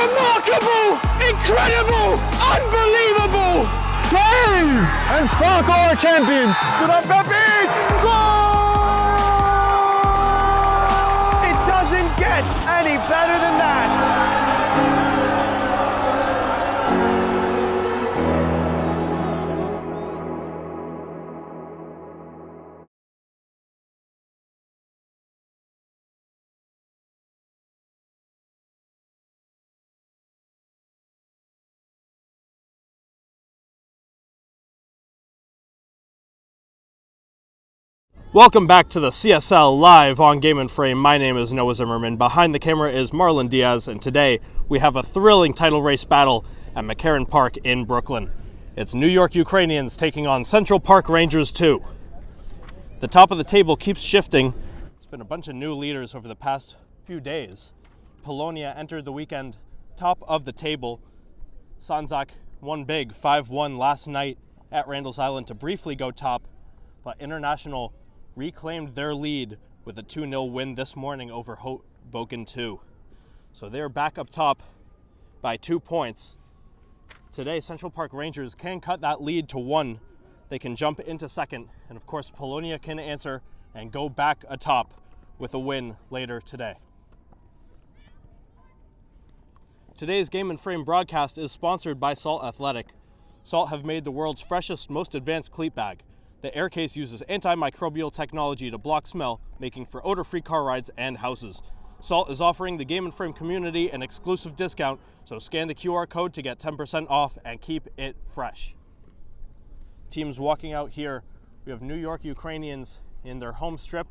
Remarkable! Incredible! Unbelievable! Save! And Spark our champions! Good up, Pepe! Goal! It doesn't get any better than that! Welcome back to the CSL Live on Game and Frame. My name is Noah Zimmerman. Behind the camera is Marlon Diaz, and today we have a thrilling title race battle at McCarran Park in Brooklyn. It's New York Ukrainians taking on Central Park Rangers 2. The top of the table keeps shifting. There's been a bunch of new leaders over the past few days. Polonia entered the weekend top of the table. Sanzak won big 5-1 last night at Randall's Island to briefly go top, but International reclaimed their lead with a 2-0 win this morning over Hoboken 2. So they're back up top by 2 points. Today, Central Park Rangers can cut that lead to 1. They can jump into second, and of course, Polonia can answer and go back atop with a win later today. Today's Game and Frame broadcast is sponsored by Salt Athletic. Salt have made the world's freshest, most advanced cleat bag. The air case uses antimicrobial technology to block smell, making for odor-free car rides and houses. Salt is offering the Game and Frame community an exclusive discount, so scan the QR code to get 10% off and keep it fresh. Teams walking out here, we have New York Ukrainians in their home strip,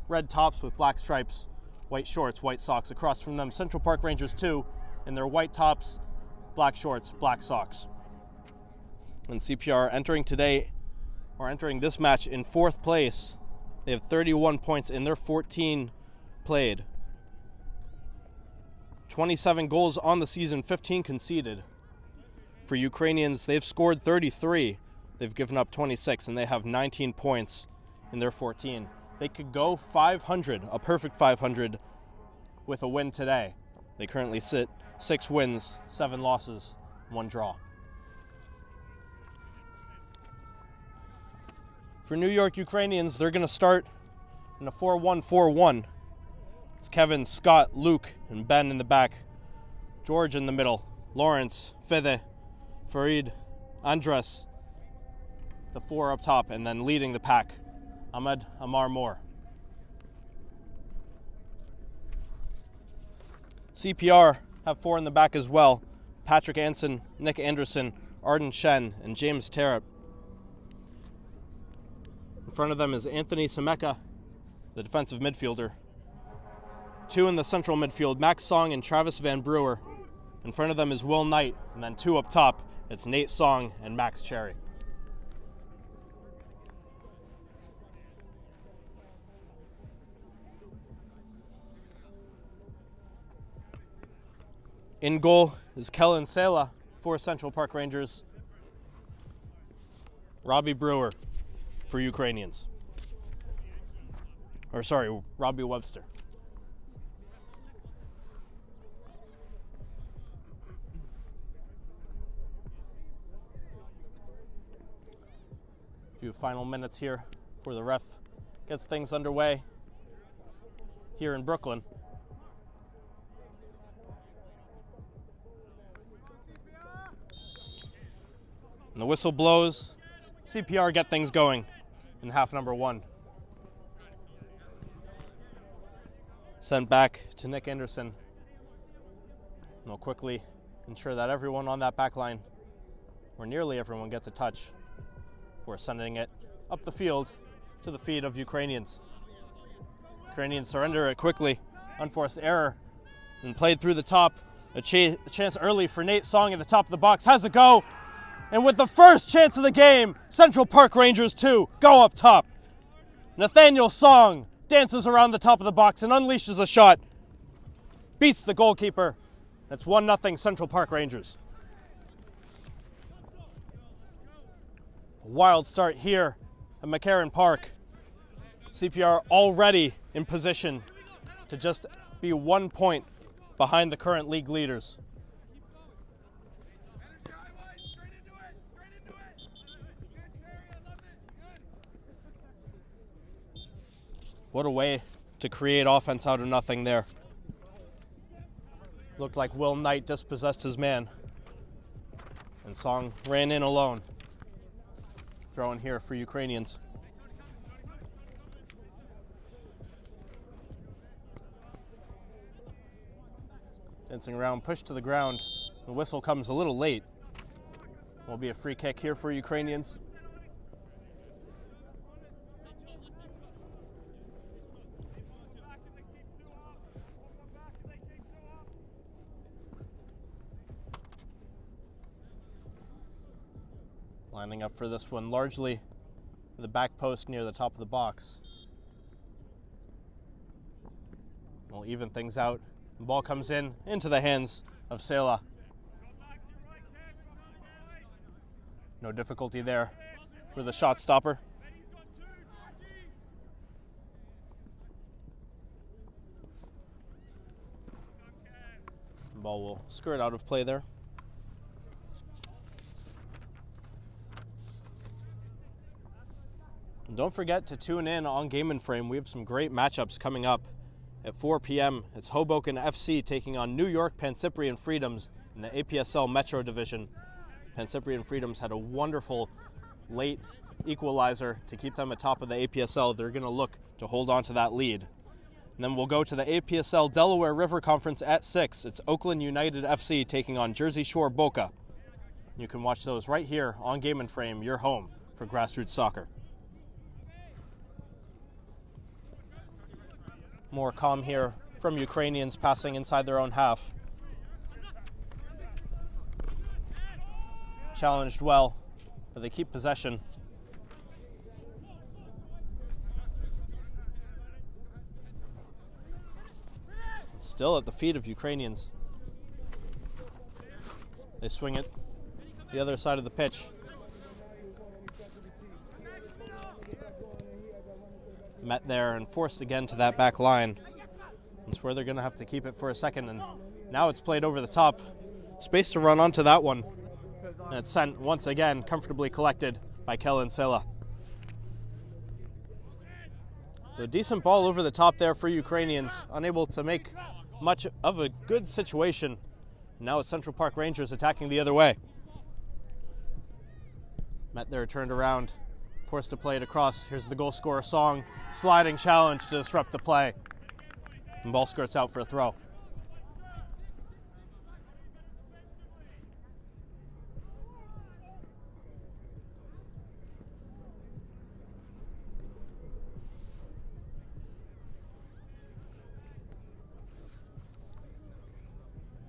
red tops with black stripes, white shorts, white socks. Across from them, Central Park Rangers 2 in their white tops, black shorts, black socks. And CPR entering this match in 4th place. They have 31 points in their 14 played. 27 goals on the season, 15 conceded. For Ukrainians, they've scored 33. They've given up 26, and they have 19 points in their 14. They could go 500, a perfect 500, with a win today. They currently sit 6 wins, 7 losses, 1 draw. For New York Ukrainians, they're going to start in a 4-1-4-1. It's Kevin, Scott, Luke, and Ben in the back. George in the middle. Lawrence, Fede, Farid, Andres, the 4 up top, and then leading the pack, Ahmed Amar Moore. CPR have 4 in the back as well. Patrick Anson, Nick Anderson, Arden Shen, and James Terrett. In front of them is Anthony Semeka, the defensive midfielder. 2 in the central midfield, Max Song and Travis Van Brewer. In front of them is Will Knight, and then 2 up top, it's Nate Song and Max Cherry. In goal is Kellen Sela for Central Park Rangers. Robbie Brewer for Ukrainians. Robbie Webster. A few final minutes here before the ref gets things underway here in Brooklyn. And the whistle blows. CPR get things going in half number 1. Sent back to Nick Anderson. And they'll quickly ensure that everyone on that back line, or nearly everyone, gets a touch before sending it up the field to the feet of Ukrainians. Ukrainians surrender it quickly. Unforced error. And played through the top. A chance early for Nate Song at the top of the box. Has a go. And with the first chance of the game, Central Park Rangers 2 go up top. Nathaniel Song dances around the top of the box and unleashes a shot. Beats the goalkeeper. It's 1-0 Central Park Rangers. A wild start here at McCarran Park. CPR already in position to just be 1 point behind the current league leaders. What a way to create offense out of nothing there. Looked like Will Knight dispossessed his man. And Song ran in alone. Throw in here for Ukrainians. Dancing around, pushed to the ground. The whistle comes a little late. Will be a free kick here for Ukrainians. Lining up for this one, largely the back post near the top of the box. We'll even things out. The ball comes in into the hands of Sela. No difficulty there for the shot stopper. The ball will skirt out of play there. And don't forget to tune in on Game and Frame. We have some great matchups coming up. At 4 p.m., it's Hoboken FC taking on New York Pancyprian Freedoms in the APSL Metro Division. Pancyprian Freedoms had a wonderful late equalizer to keep them atop of the APSL. They're going to look to hold on to that lead. And then we'll go to the APSL Delaware River Conference at 6. It's Oakland United FC taking on Jersey Shore Boca. You can watch those right here on Game and Frame, your home for grassroots soccer. More calm here from Ukrainians passing inside their own half. Challenged well, but they keep possession. Still at the feet of Ukrainians. They swing it the other side of the pitch. Met there and forced again to that back line. That's where they're going to have to keep it for a second, and now it's played over the top. Space to run onto that one. And it's sent once again, comfortably collected by Kellen Sela. So a decent ball over the top there for Ukrainians, unable to make much of a good situation. Now it's Central Park Rangers attacking the other way. Met there, turned around, forced to play it across. Here's the goal scorer, Song. Sliding challenge to disrupt the play. And ball skirts out for a throw.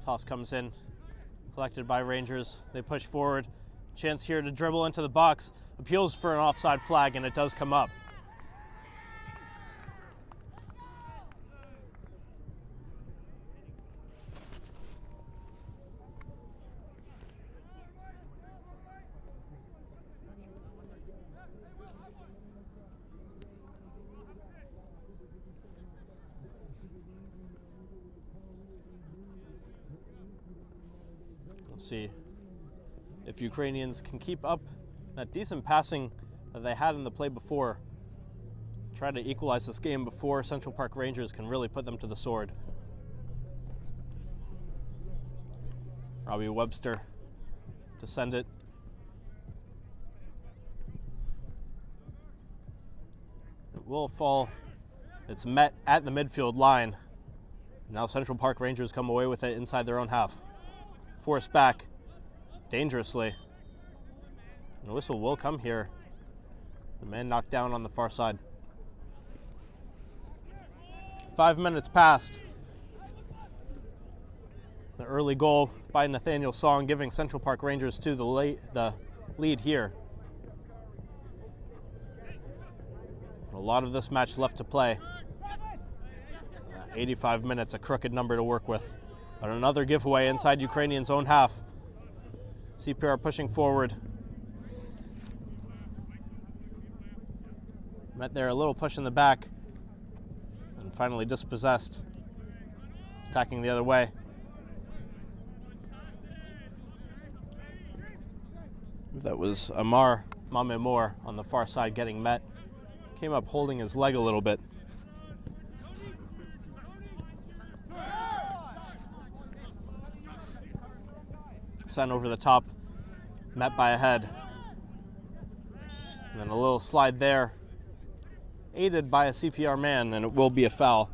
Toss comes in, collected by Rangers. They push forward. Chance here to dribble into the box. Appeals for an offside flag, and it does come up. See if Ukrainians can keep up that decent passing that they had in the play before. Try to equalize this game before Central Park Rangers can really put them to the sword. Robbie Webster to send it. It will fall. It's met at the midfield line. Now Central Park Rangers come away with it inside their own half. Forced back dangerously. And the whistle will come here. The man knocked down on the far side. 5 minutes passed. The early goal by Nathaniel Song giving Central Park Rangers to the lead here. A lot of this match left to play. 85 minutes, a crooked number to work with. But another giveaway inside Ukrainians' own half. CPR pushing forward. Met there, a little push in the back. And finally dispossessed. Attacking the other way. That was Amar Mamemor on the far side getting met. Came up holding his leg a little bit. sent over the top, met by a head. And then a little slide there, aided by a CPR man, and it will be a foul.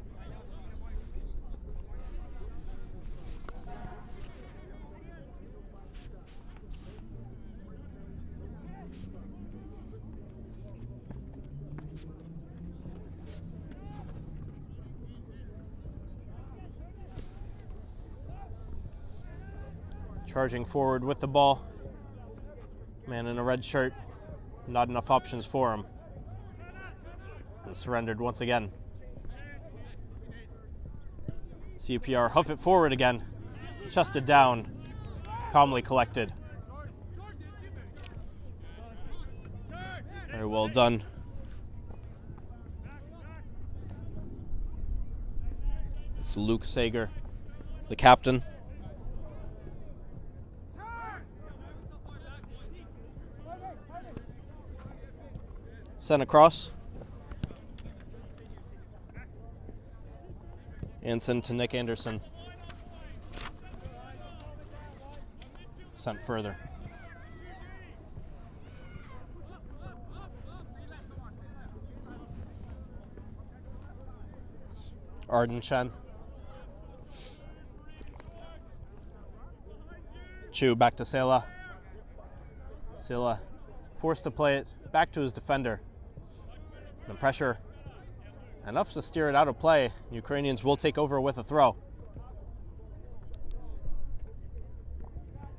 Charging forward with the ball. Man in a red shirt. Not enough options for him. And surrendered once again. CPR hoof it forward again. Chested down. Calmly collected. Very well done. It's Luke Sager, the captain. Sent across. And sent to Nick Anderson. Sent further. Arden Chen. Chu back to Sela. Sela forced to play it back to his defender. The pressure enough to steer it out of play. Ukrainians will take over with a throw.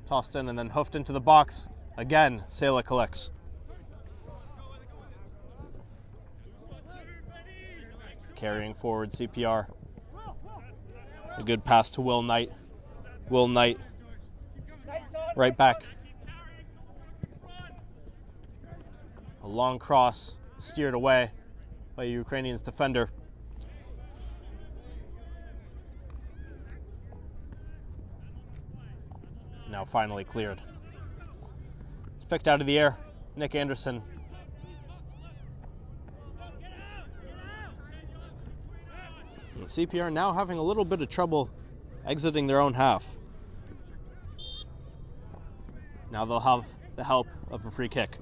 Tossed in and then hoofed into the box. Again, Sela collects. Carrying forward CPR. A good pass to Will Knight. Will Knight right back. A long cross steered away by Ukrainians defender. Now finally cleared. It's picked out of the air. Nick Anderson. And CPR now having a little bit of trouble exiting their own half. Now they'll have the help of a free kick.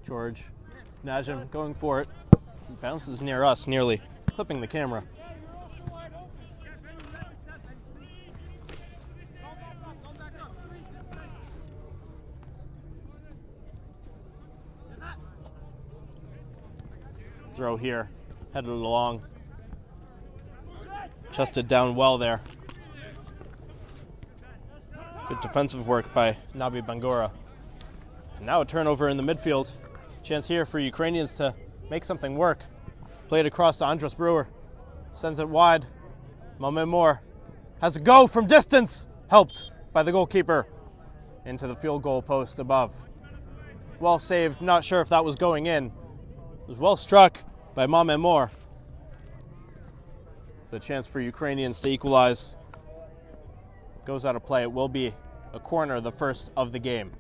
George Najim going for it. Bounces near us, nearly clipping the camera. Throw here, headed along. Chested down well there. Good defensive work by Nabi Bangura. And now a turnover in the midfield. Chance here for Ukrainians to make something work. Played across to Andras Brewer. Sends it wide. Mohamed Moore has a go from distance. Helped by the goalkeeper. Into the field goal post above. Well saved. Not sure if that was going in. It was well struck by Mohamed Moore. The chance for Ukrainians to equalize. Goes out of play. It will be a corner, the first of the game.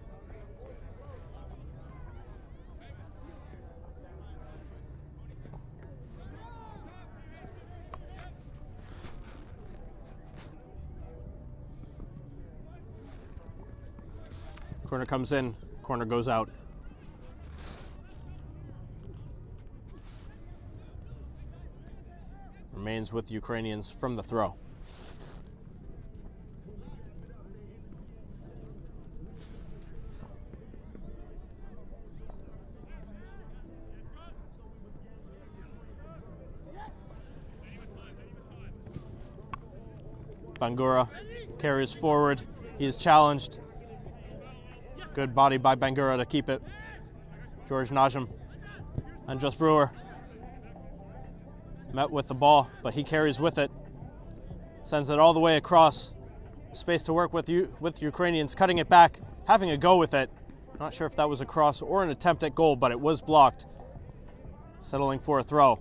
Corner comes in, corner goes out. Remains with the Ukrainians from the throw. Bangura carries forward. He is challenged. Good body by Bangura to keep it. George Najim. Andras Brewer. Met with the ball, but he carries with it. Sends it all the way across. Space to work with Ukrainians, cutting it back, having a go with it. Not sure if that was a cross or an attempt at goal, but it was blocked. settling for a throw.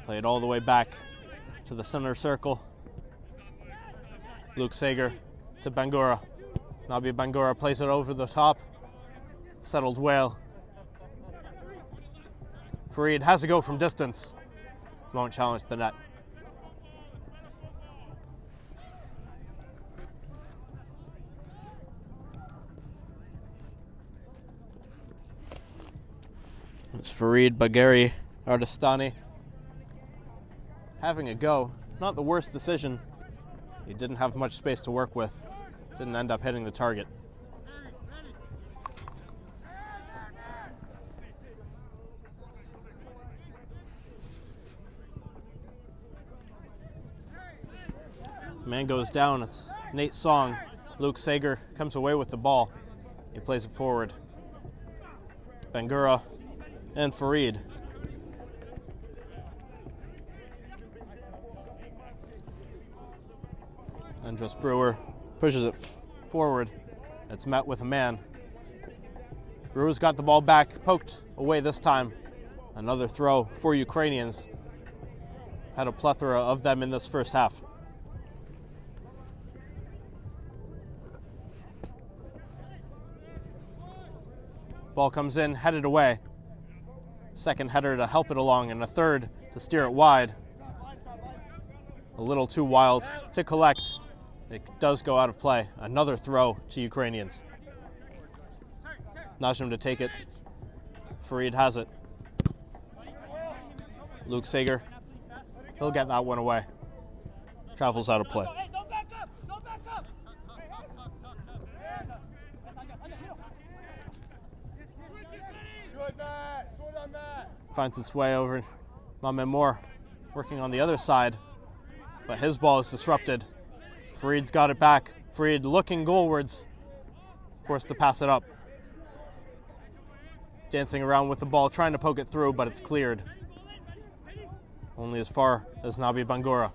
Played all the way back to the center circle. Luke Sager to Bangura. Nabi Bangura plays it over the top. Settled well. Fareed has to go from distance. Won't challenge the net. It's Fareed Bagheri Ardestani having a go. Not the worst decision. He didn't have much space to work with. Didn't end up hitting the target. Man goes down. It's Nate Song. Luke Sager comes away with the ball. He plays it forward. Bangura and Fareed. Andres Brewer pushes it forward. It's met with a man. Brewer's got the ball back, poked away this time. Another throw for Ukrainians. Had a plethora of them in this first half. Ball comes in, headed away. Second header to help it along, and a third to steer it wide. A little too wild to collect. It does go out of play. Another throw to Ukrainians. Najim to take it. Fareed has it. Luke Sager, he'll get that one away. Travels out of play. Finds its way over. Mohamed Moore working on the other side, but his ball is disrupted. Fareed's got it back. Fareed looking goalwards, forced to pass it up. Dancing around with the ball, trying to poke it through, but it's cleared. Only as far as Nabi Bangura.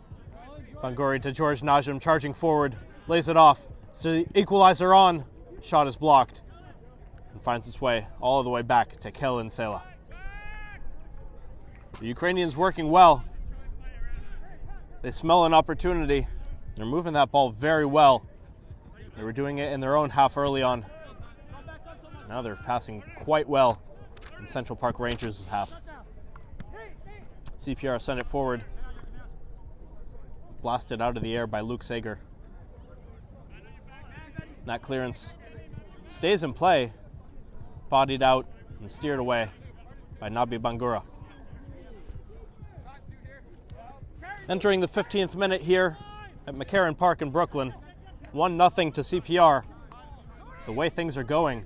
Banguri to George Najim, charging forward, lays it off. So the equalizer on, shot is blocked, and finds its way all the way back to Kellen Sela. The Ukrainians working well. They smell an opportunity. They're moving that ball very well. They were doing it in their own half early on. Now they're passing quite well in Central Park Rangers' half. CPR sent it forward. Blasted out of the air by Luke Sager. That clearance stays in play. Bodied out and steered away by Nabi Bangura. Entering the 15th minute here at McCarran Park in Brooklyn. 1-0 to CPR. The way things are going,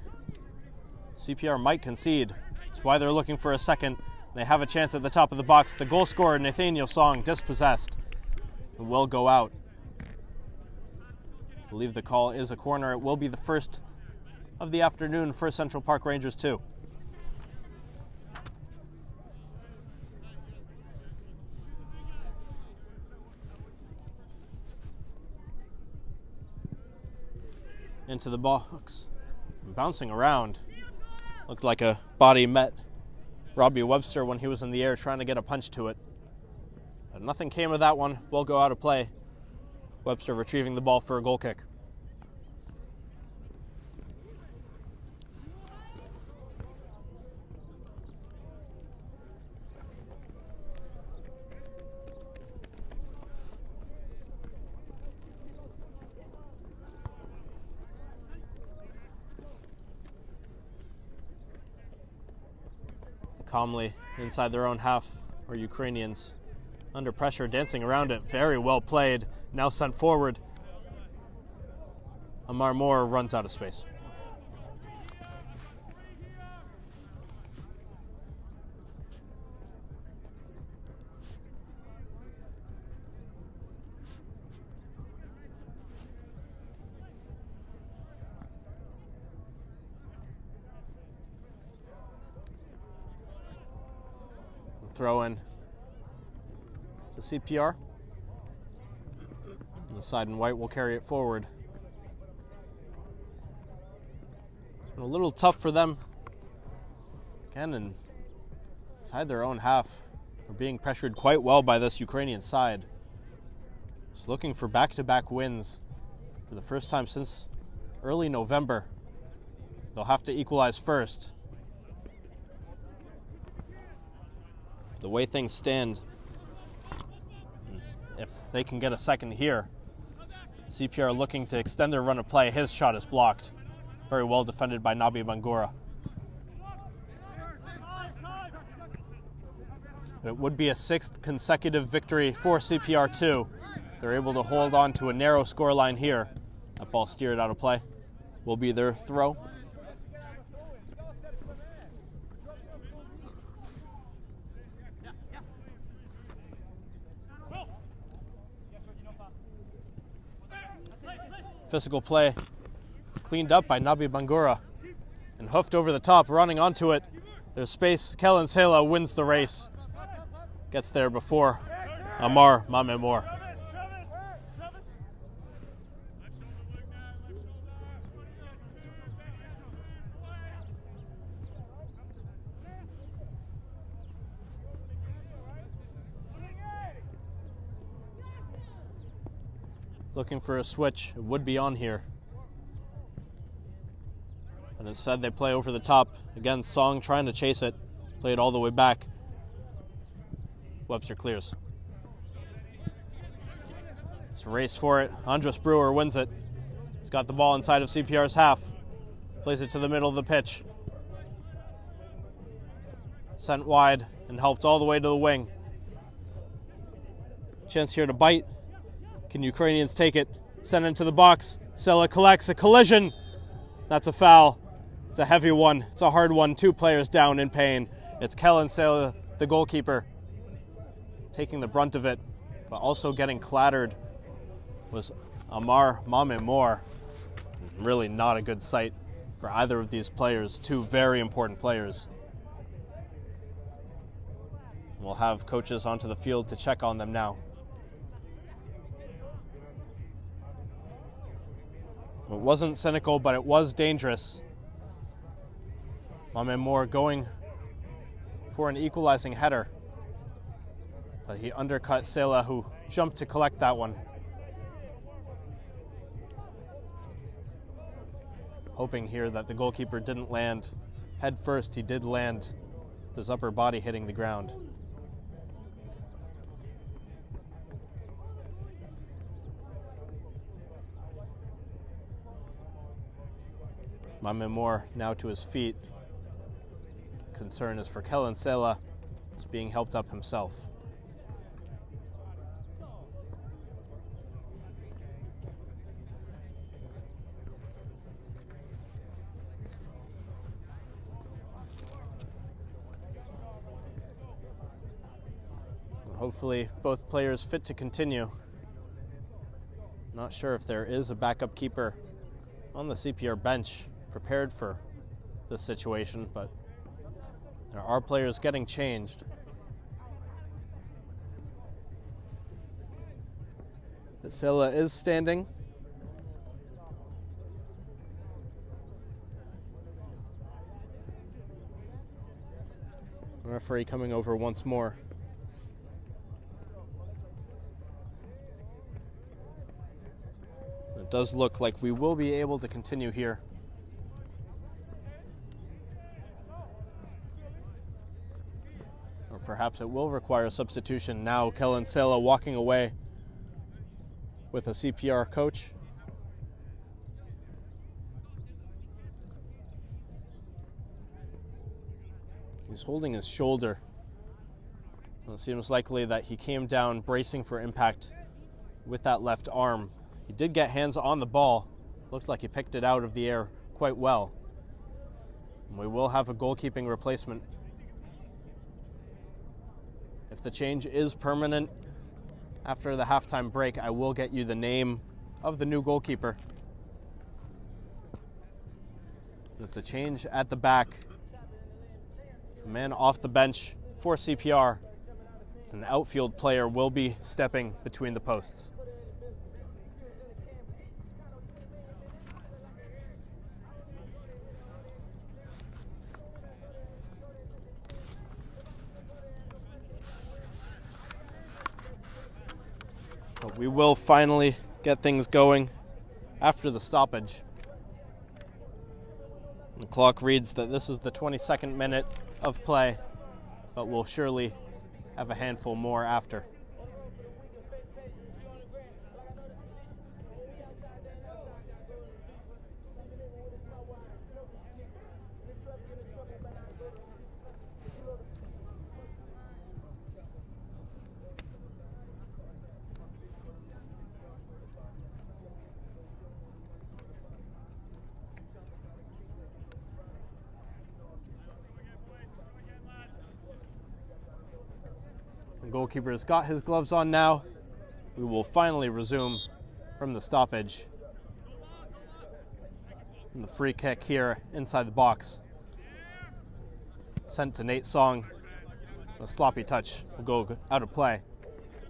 CPR might concede. That's why they're looking for a second. They have a chance at the top of the box. The goal scorer, Nathaniel Song, dispossessed. It will go out. I believe the call is a corner. It will be the first of the afternoon for Central Park Rangers 2. Into the box, bouncing around. Looked like a body met Robbie Webster when he was in the air trying to get a punch to it. But nothing came of that one. Will go out of play. Webster retrieving the ball for a goal kick. Calmly inside their own half are Ukrainians. Under pressure, dancing around it. Very well played. Now sent forward. Amar Moore runs out of space. Throw in to CPR. And the side in white will carry it forward. It's been a little tough for them. Again, inside their own half. They're being pressured quite well by this Ukrainian side. Just looking for back-to-back wins for the first time since early November. They'll have to equalize first. The way things stand, if they can get a second here, CPR looking to extend their run of play. His shot is blocked. Very well defended by Nabi Bangura. It would be a 6th consecutive victory for CPR2. They're able to hold on to a narrow scoreline here. That ball steered out of play. Will be their throw. Physical play cleaned up by Nabi Bangura and hoofed over the top, running onto it. There's space. Kellen Sela wins the race. Gets there before Amar Mamemor. Looking for a switch. It would be on here. And instead they play over the top. Again, Song trying to chase it. Play it all the way back. Webster clears. It's a race for it. Andres Brewer wins it. He's got the ball inside of CPR's half. Plays it to the middle of the pitch. Sent wide and helped all the way to the wing. Chance here to bite. Can Ukrainians take it? Send it into the box. Sela collects a collision. That's a foul. It's a heavy one. It's a hard one. 2 players down in pain. It's Kellen Sela, the goalkeeper, taking the brunt of it, but also getting clattered was Amar Mamemor. Really not a good sight for either of these players. 2 very important players. We'll have coaches onto the field to check on them now. It wasn't cynical, but it was dangerous. Mamemor going for an equalizing header, but he undercut Sela, who jumped to collect that one. Hoping here that the goalkeeper didn't land head first. He did land with his upper body hitting the ground. Mamemor now to his feet. Concern is for Kellen Sela, who's being helped up himself. Hopefully both players fit to continue. Not sure if there is a backup keeper on the CPR bench prepared for this situation, but there are players getting changed. Sela is standing. The referee coming over once more. It does look like we will be able to continue here. Or perhaps it will require a substitution. Now Kellen Sela walking away with a CPR coach. He's holding his shoulder. So it seems likely that he came down bracing for impact with that left arm. He did get hands on the ball. Looked like he picked it out of the air quite well. And we will have a goalkeeping replacement. If the change is permanent after the halftime break, I will get you the name of the new goalkeeper. It's a change at the back. A man off the bench for CPR. An outfield player will be stepping between the posts. We will finally get things going after the stoppage. The clock reads that this is the 22nd minute of play, but we'll surely have a handful more after. The goalkeeper has got his gloves on now. We will finally resume from the stoppage. And the free kick here inside the box. Sent to Nate Song. A sloppy touch will go out of play.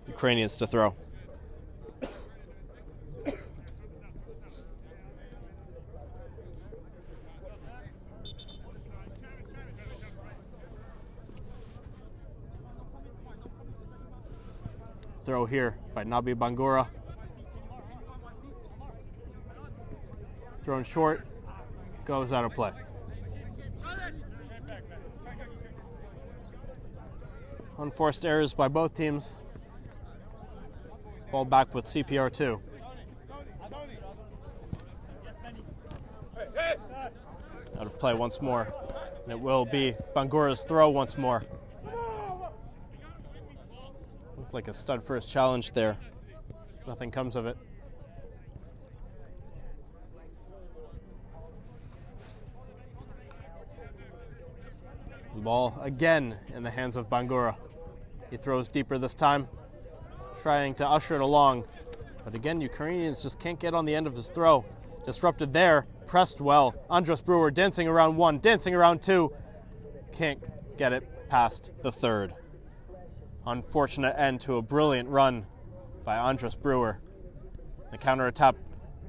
Ukrainians to throw. Throw here by Nabi Bangura. Thrown short, goes out of play. Unforced errors by both teams. Ball back with CPR2. Out of play once more. And it will be Bangura's throw once more. Looked like a stud first challenge there. Nothing comes of it. The ball again in the hands of Bangura. He throws deeper this time, trying to usher it along. But again, Ukrainians just can't get on the end of his throw. Disrupted there, pressed well. Andras Brewer dancing around one, dancing around two. Can't get it past the third. Unfortunate end to a brilliant run by Andras Brewer. The counterattack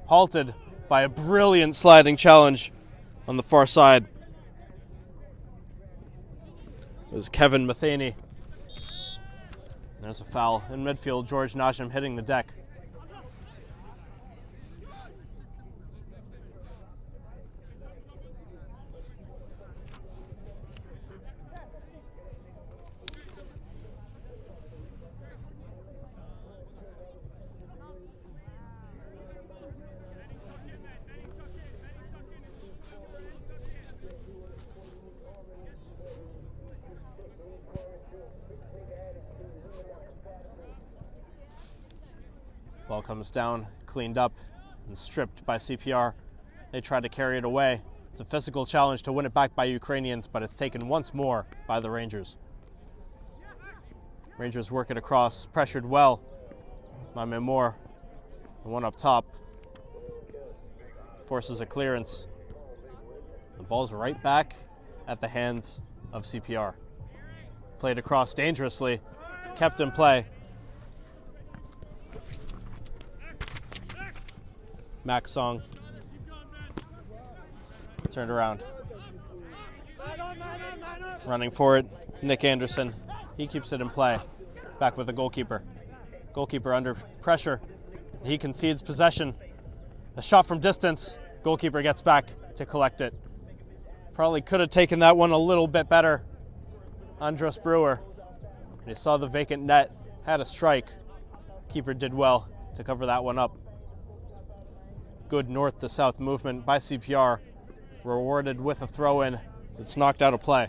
halted by a brilliant sliding challenge on the far side. It was Kevin Matheny. There's a foul in midfield. George Najim hitting the deck. Ball comes down, cleaned up, and stripped by CPR. They try to carry it away. It's a physical challenge to win it back by Ukrainians, but it's taken once more by the Rangers. Rangers work it across, pressured well by Memor. The one up top forces a clearance. The ball's right back at the hands of CPR. Played across dangerously, kept in play. Max Song turned around. Running for it, Nick Anderson. He keeps it in play. Back with the goalkeeper. Goalkeeper under pressure. He concedes possession. A shot from distance. Goalkeeper gets back to collect it. Probably could have taken that one a little bit better. Andras Brewer. He saw the vacant net, had a strike. Keeper did well to cover that one up. Good north to south movement by CPR, rewarded with a throw-in as it's knocked out of play.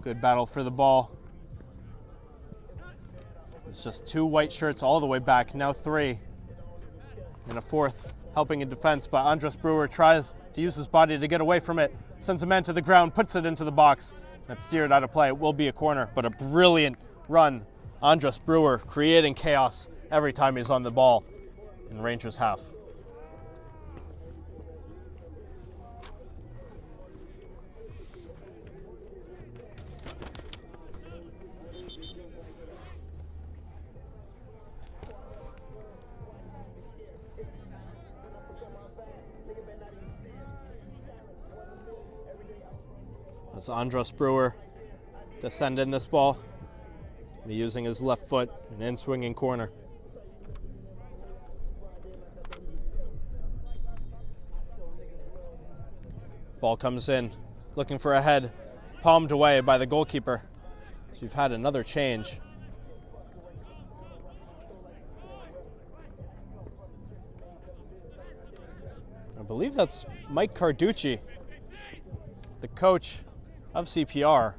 Good battle for the ball. It's just two white shirts all the way back, now three. And a fourth helping in defense, but Andras Brewer tries to use his body to get away from it. Sends a man to the ground, puts it into the box. That's steered out of play. It will be a corner, but a brilliant run. Andras Brewer creating chaos every time he's on the ball in Rangers half. That's Andras Brewer to send in this ball. Using his left foot, an in-swinging corner. Ball comes in, looking for a head, palmed away by the goalkeeper. So you've had another change. I believe that's Mike Carducci, the coach of CPR.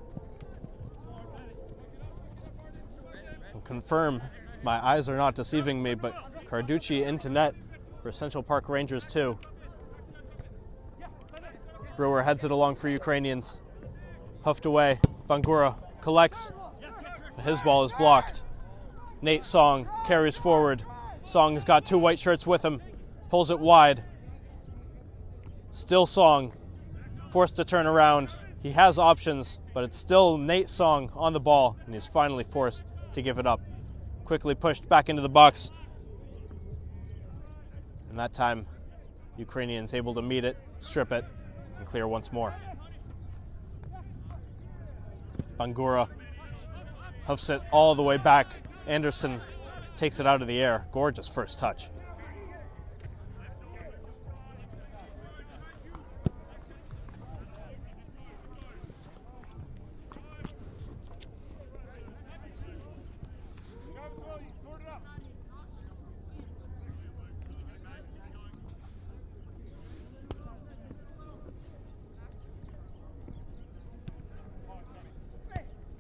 I'll confirm my eyes are not deceiving me, but Carducci into net for Central Park Rangers 2. Brewer heads it along for Ukrainians. Huffed away. Bangura collects. His ball is blocked. Nate Song carries forward. Song has got two white shirts with him. Pulls it wide. Still Song. Forced to turn around. He has options, but it's still Nate Song on the ball, and he's finally forced to give it up. Quickly pushed back into the box. And that time, Ukrainians able to meet it, strip it, and clear once more. Bangura hoofs it all the way back. Anderson takes it out of the air. Gorgeous first touch.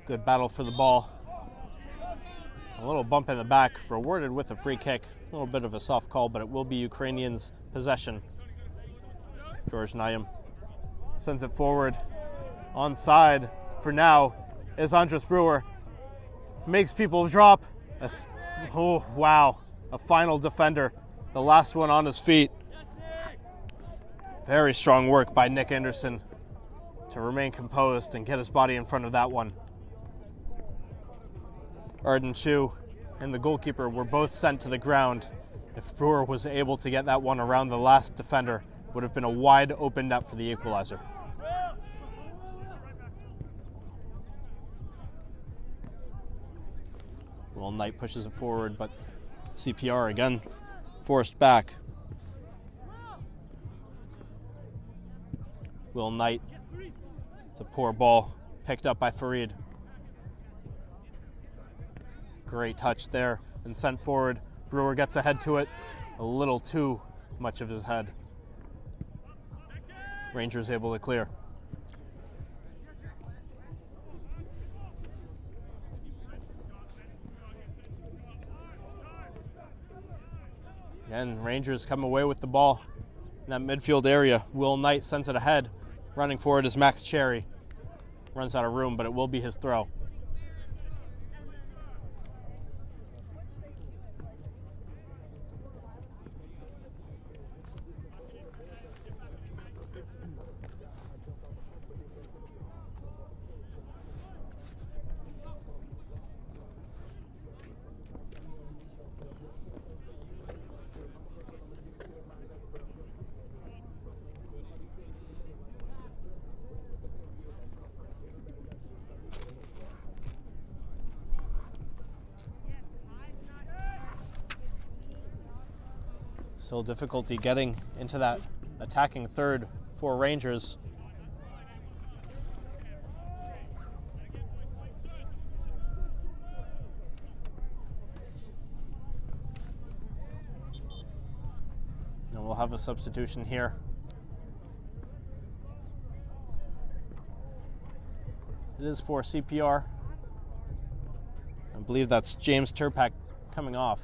Good battle for the ball. A little bump in the back, rewarded with a free kick. A little bit of a soft call, but it will be Ukrainians' possession. George Naim sends it forward. Onside for now is Andras Brewer. Makes people drop. Oh, wow. A final defender. The last one on his feet. Very strong work by Nick Anderson to remain composed and get his body in front of that one. Arden Chu and the goalkeeper were both sent to the ground. If Brewer was able to get that one around the last defender, it would have been a wide open net for the equalizer. Well, Knight pushes it forward, but CPR again forced back. Will Knight. It's a poor ball picked up by Farid. Great touch there and sent forward. Brewer gets ahead to it. A little too much of his head. Rangers able to clear. Again, Rangers come away with the ball in that midfield area. Will Knight sends it ahead. Running forward is Max Cherry. Runs out of room, but it will be his throw. Still difficulty getting into that attacking third for Rangers. And we'll have a substitution here. It is for CPR. I believe that's James Turpak coming off.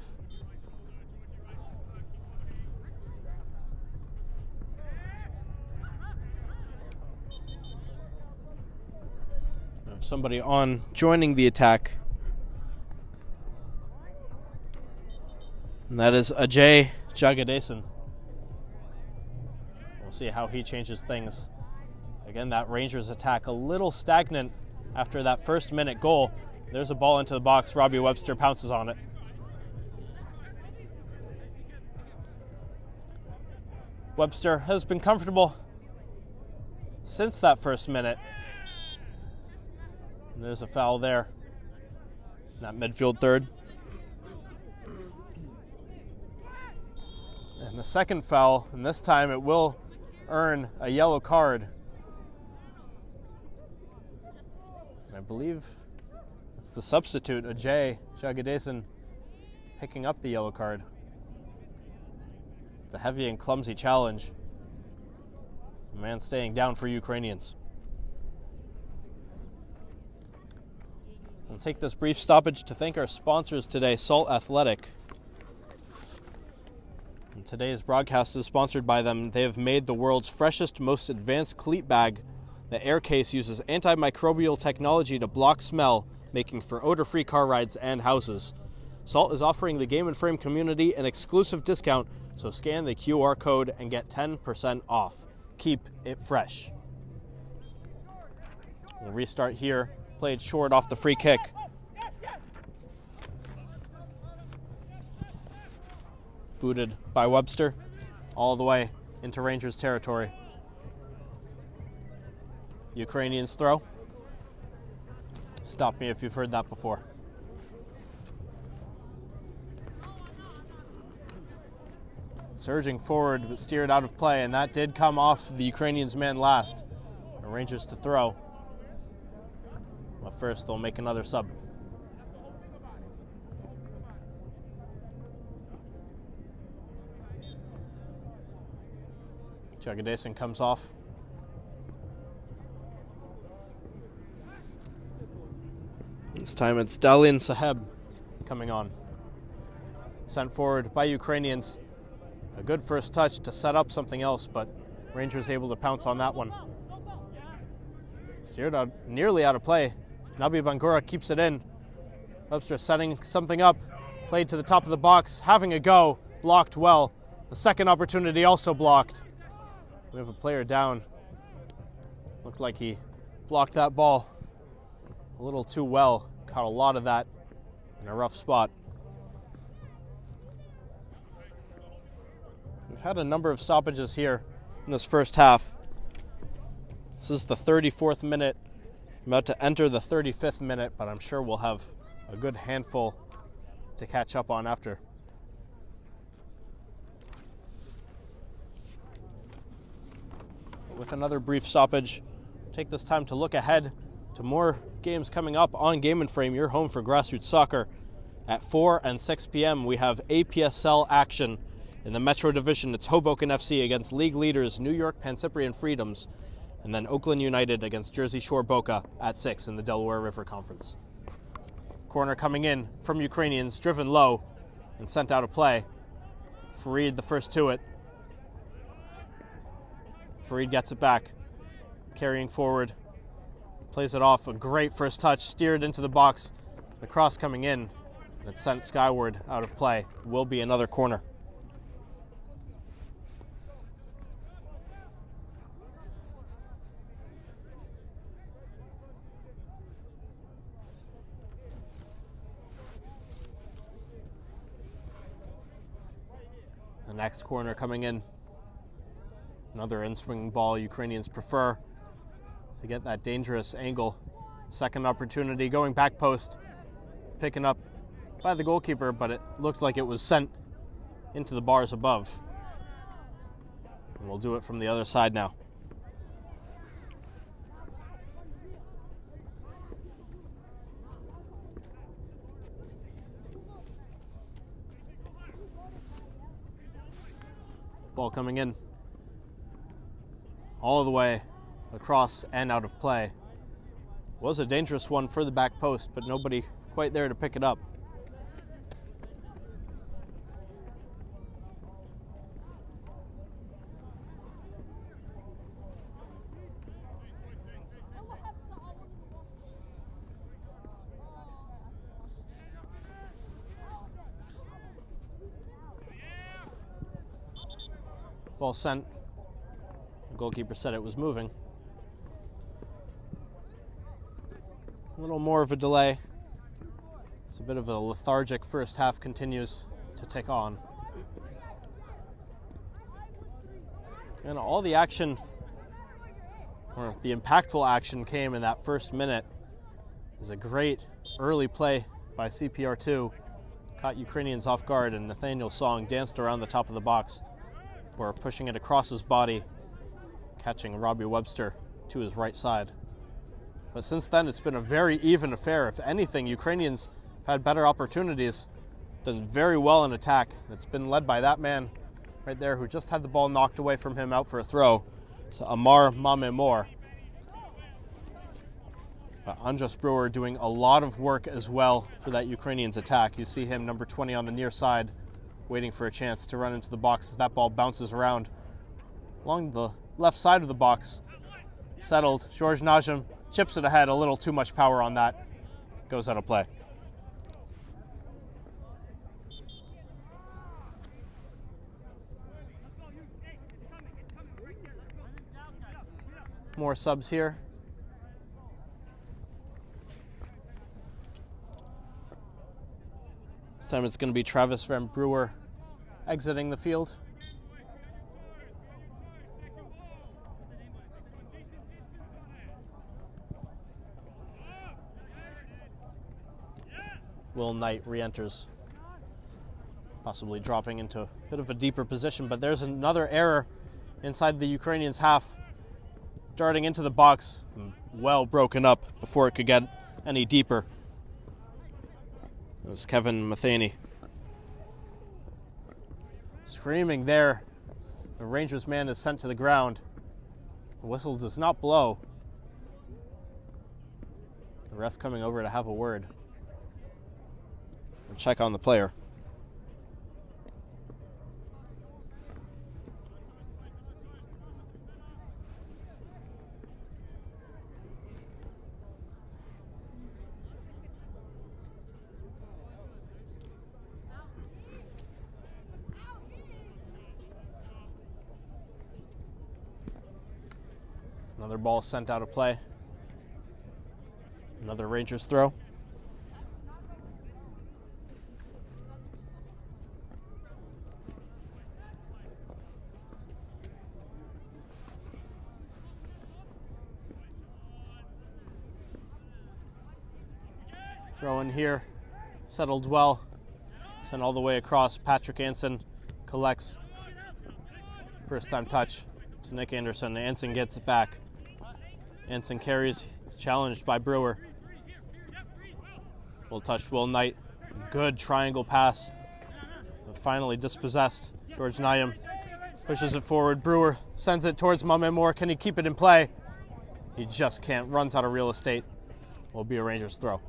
Somebody on joining the attack, and that is Ajay Jagadesan. We'll see how he changes things. Again, that Rangers attack a little stagnant after that first minute goal. There's a ball into the box. Robbie Webster pounces on it. Webster has been comfortable since that first minute. And there's a foul there. That midfield third. And the second foul, and this time it will earn a yellow card. And I believe it's the substitute, Ajay Jagadesan, picking up the yellow card. It's a heavy and clumsy challenge. The man staying down for Ukrainians. We'll take this brief stoppage to thank our sponsors today, Salt Athletic. And today's broadcast is sponsored by them. They have made the world's freshest, most advanced cleat bag. The air case uses antimicrobial technology to block smell, making for odor-free car rides and houses. Salt is offering the Game & Frame community an exclusive discount, so scan the QR code and get 10% off. Keep it fresh. We'll restart here. Played short off the free kick. Booted by Webster all the way into Rangers territory. Ukrainians throw. Stop me if you've heard that before. Surging forward, but steered out of play, and that did come off the Ukrainians' man last. The Rangers to throw. But first, they'll make another sub. Jagadesan comes off. This time it's Dalian Saheb coming on. Sent forward by Ukrainians. A good first touch to set up something else, but Rangers able to pounce on that one. Steered out, nearly out of play. Nabi Bangura keeps it in. Webster setting something up. Played to the top of the box, having a go. Blocked well. The second opportunity also blocked. We have a player down. Looked like he blocked that ball a little too well. Caught a lot of that in a rough spot. We've had a number of stoppages here in this first half. This is the 34th minute. I'm about to enter the 35th minute, but I'm sure we'll have a good handful to catch up on after. With another brief stoppage, take this time to look ahead to more games coming up on Game & Frame, your home for grassroots soccer. At 4 and 6 p.m. we have APSL action. In the Metro Division, it's Hoboken FC against league leaders New York Pancyprian Freedoms, and then Oakland United against Jersey Shore Boca at 6 in the Delaware River Conference. Corner coming in from Ukrainians, driven low and sent out of play. Fareed the first to it. Fareed gets it back, carrying forward, plays it off. A great first touch, steered into the box. The cross coming in, and it's sent skyward out of play. Will be another corner. The next corner coming in. Another in-swing ball Ukrainians prefer to get that dangerous angle. Second opportunity going back post. Picking up by the goalkeeper, but it looked like it was sent into the bars above. And we'll do it from the other side now. Ball coming in all the way across and out of play. Was a dangerous one for the back post, but nobody quite there to pick it up. Ball sent. The goalkeeper said it was moving. A little more of a delay. It's a bit of a lethargic first half continues to tick on. And all the action, or the impactful action, came in that first minute. Is a great early play by CPR2. Caught Ukrainians off guard, and Nathaniel Song danced around the top of the box for pushing it across his body, catching Robbie Webster to his right side. But since then, it's been a very even affair. If anything, Ukrainians have had better opportunities, done very well in attack. It's been led by that man right there who just had the ball knocked away from him out for a throw. It's Amar Mamemor. Andras Brewer doing a lot of work as well for that Ukrainians attack. You see him, number 20 on the near side, waiting for a chance to run into the box as that ball bounces around along the left side of the box. Settled. George Najim chips it ahead. A little too much power on that. Goes out of play. More subs here. This time it's going to be Travis Van Brewer exiting the field. Will Knight re-enters, possibly dropping into a bit of a deeper position, but there's another error inside the Ukrainians' half, darting into the box, well broken up before it could get any deeper. It was Kevin Matheny. Screaming there. The Rangers man is sent to the ground. The whistle does not blow. The ref coming over to have a word. We'll check on the player. Another ball sent out of play. Another Rangers throw. Throw in here, settled well, sent all the way across. Patrick Anson collects. First time touch to Nick Anderson. Anson gets it back. Anson carries, he's challenged by Brewer. Well touched, Will Knight. Good triangle pass. Finally dispossessed. George Nyam pushes it forward. Brewer sends it towards Mamemor. Can he keep it in play? He just can't. Runs out of real estate. Will be a Rangers throw.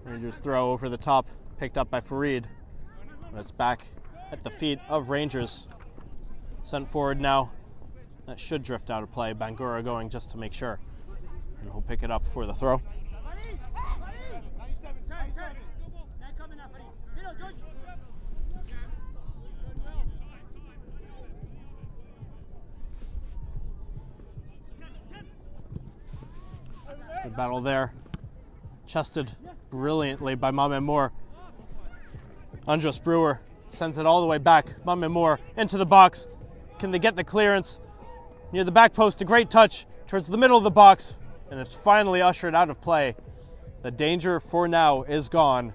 Rangers throw over the top, picked up by Fareed. But it's back at the feet of Rangers. Sent forward now. That should drift out of play. Bangura going just to make sure. And he'll pick it up for the throw. Good battle there. Chested brilliantly by Mamemor. Andras Brewer sends it all the way back. Mamemor into the box. Can they get the clearance? Near the back post, a great touch towards the middle of the box, and it's finally ushered out of play. The danger for now is gone.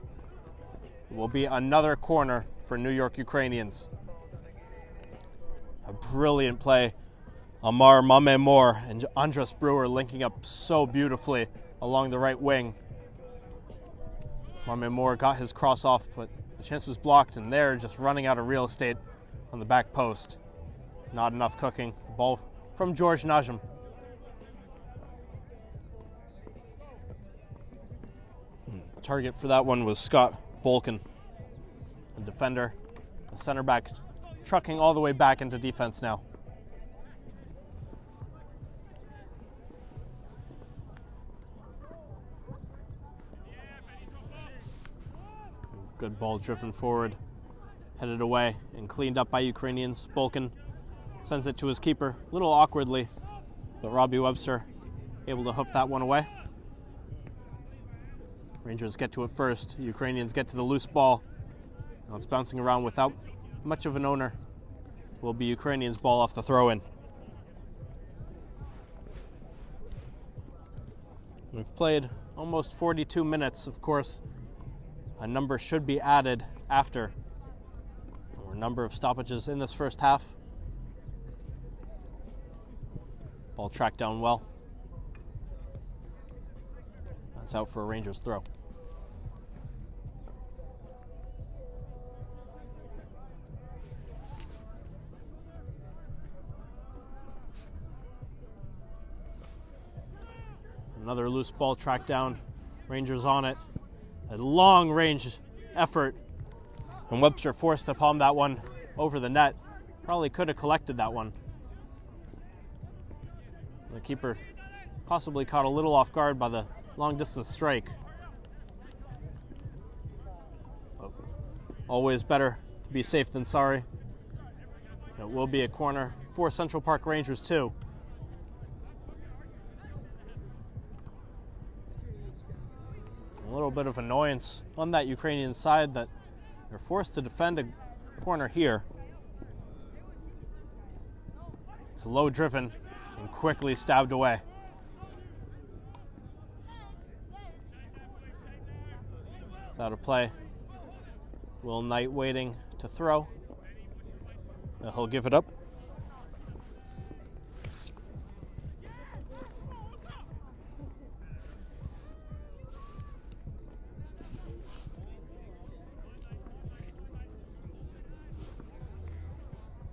It will be another corner for New York Ukrainians. A brilliant play. Amar Mamemor and Andras Brewer linking up so beautifully along the right wing. Mamemor got his cross off, but the chance was blocked, and they're just running out of real estate on the back post. Not enough cooking. Ball from George Najim. Target for that one was Scott Bolkin, a defender. The center back trucking all the way back into defense now. Good ball driven forward, headed away and cleaned up by Ukrainians. Bolkin sends it to his keeper, a little awkwardly, but Robbie Webster able to hoof that one away. Rangers get to it first. Ukrainians get to the loose ball. Now it's bouncing around without much of an owner. Will be Ukrainians' ball off the throw-in. We've played almost 42 minutes. Of course, a number should be added after. There were a number of stoppages in this first half. Ball tracked down well. That's out for a Rangers throw. Another loose ball tracked down. Rangers on it. A long range effort. And Webster forced to palm that one over the net. Probably could have collected that one. The keeper possibly caught a little off guard by the long distance strike. Always better to be safe than sorry. It will be a corner for Central Park Rangers too. A little bit of annoyance on that Ukrainian side that they're forced to defend a corner here. It's low driven and quickly stabbed away. It's out of play. Will Knight waiting to throw. He'll give it up.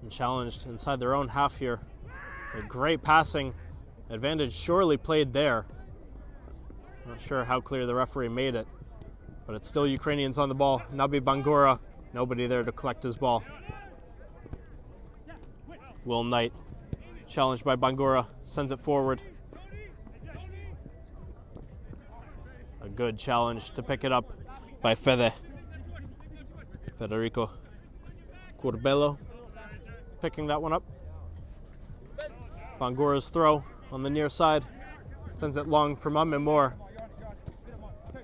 And challenged inside their own half here. A great passing advantage surely played there. Not sure how clear the referee made it, but it's still Ukrainians on the ball. Nabi Bangura, nobody there to collect his ball. Will Knight, challenged by Bangura, sends it forward. A good challenge to pick it up by Federico Corbello, picking that one up. Bangura's throw on the near side, sends it long from Moore.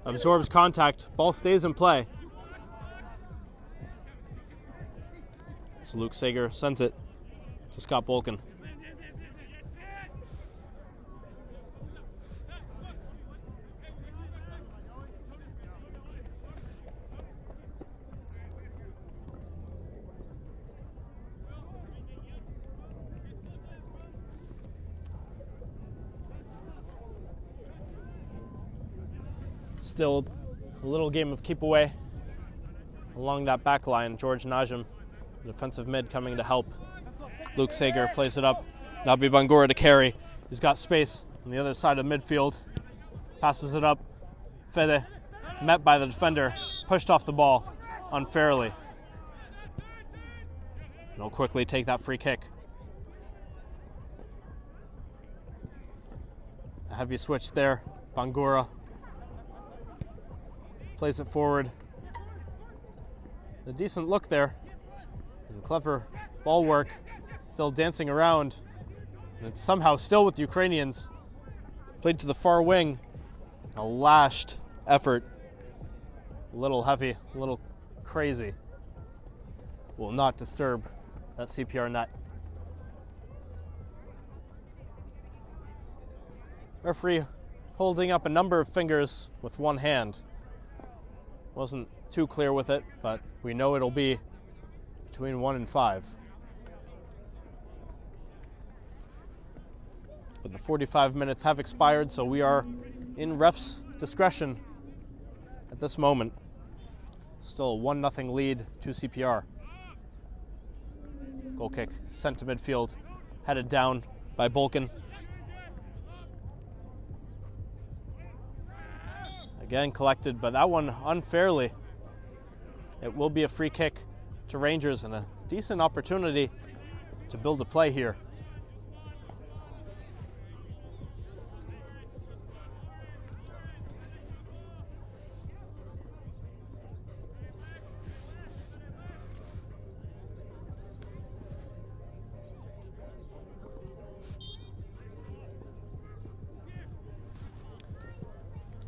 Absorbs contact, ball stays in play. So Luke Sager sends it to Scott Bolkin. Still a little game of keep away along that back line. George Najim, defensive mid, coming to help. Luke Sager plays it up. Nabi Bangura to carry. He's got space on the other side of midfield. Passes it up. Fede, met by the defender, pushed off the ball unfairly. And he'll quickly take that free kick. A heavy switch there. Bangura plays it forward. A decent look there. And clever ball work. Still dancing around. And it's somehow still with Ukrainians. Played to the far wing. A lashed effort. A little heavy, a little crazy. Will not disturb that CPR net. Referee holding up a number of fingers with one hand. Wasn't too clear with it, but we know it'll be between 1 and 5. But the 45 minutes have expired, so we are in ref's discretion at this moment. Still a 1-0 lead to CPR. Goal kick sent to midfield, headed down by Bolkin. Again collected, but that one unfairly. It will be a free kick to Rangers and a decent opportunity to build a play here.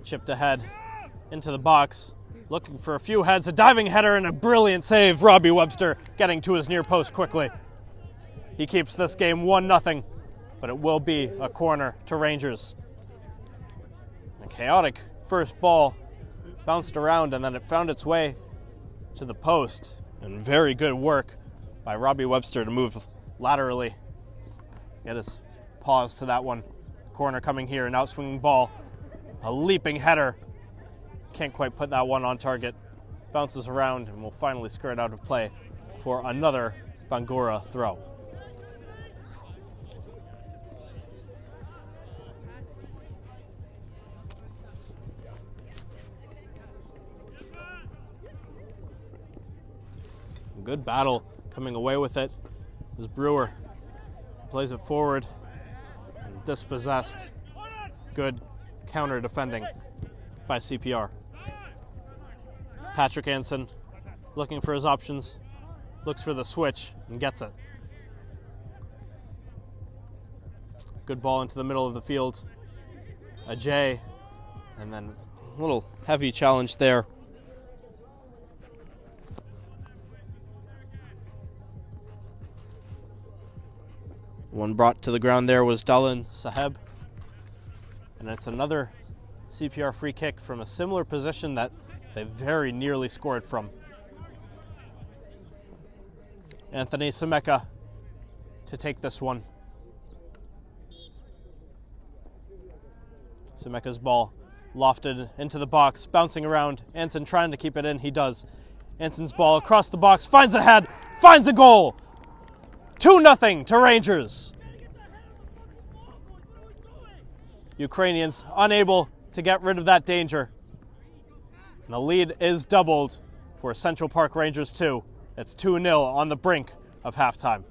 Chipped ahead into the box, looking for a few heads, a diving header and a brilliant save. Robbie Webster getting to his near post quickly. He keeps this game 1-0, but it will be a corner to Rangers. A chaotic first ball bounced around and then it found its way to the post. And very good work by Robbie Webster to move laterally. Get his paws to that one. Corner coming here, an outswinging ball. A leaping header. Can't quite put that one on target. Bounces around and will finally skirt out of play for another Bangura throw. Good battle coming away with it as Brewer plays it forward and dispossessed. Good counter defending by CPR. Patrick Anson looking for his options, looks for the switch and gets it. Good ball into the middle of the field. A J, and then a little heavy challenge there. One brought to the ground there was Dalan Saheb. And it's another CPR free kick from a similar position that they very nearly scored from. Anthony Semeka to take this one. Semeka's ball lofted into the box, bouncing around. Anson trying to keep it in, he does. Anson's ball across the box, finds a head, finds a goal! 2-0 to Rangers. Ukrainians unable to get rid of that danger. And the lead is doubled for Central Park Rangers 2. It's 2-0 on the brink of halftime.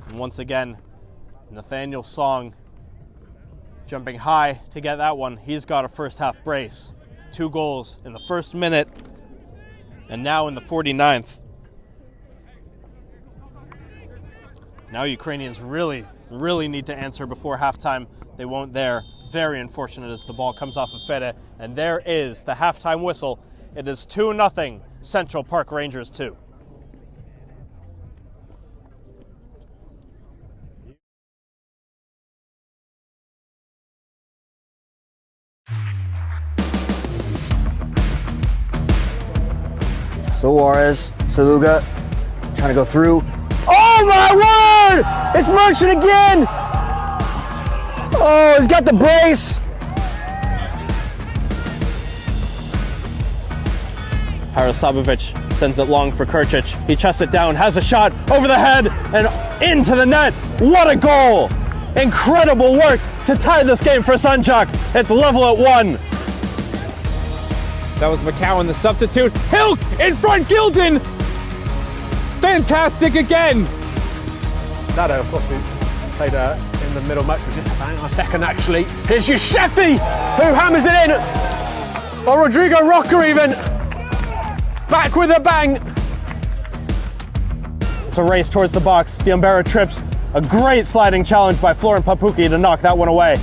And once again, Nathaniel Song jumping high to get that one. He's got a first half brace. 2 goals in the first minute and now in the 49th. Now Ukrainians really need to answer before halftime. They won't there. Very unfortunate as the ball comes off of Fede. And there is the halftime whistle. It is 2-0 Central Park Rangers 2. Suarez, Saluga, trying to go through. Oh my word! It's Merchant again! Oh, he's got the brace. Harasabovic sends it long for Kurcic. He chests it down, has a shot over the head and into the net. What a goal! Incredible work to tie this game for Sanjak. It's level at 1. That was McCowan, the substitute. Hilk in front, Gilden! Fantastic again! Dado, of course, who played in the middle match, but just hang on a second actually. Here's Yusefi, who hammers it in. Or Rodrigo Roca even. Back with a bang. It's a race towards the box. Diambera trips. A great sliding challenge by Florent Papuki to knock that one away.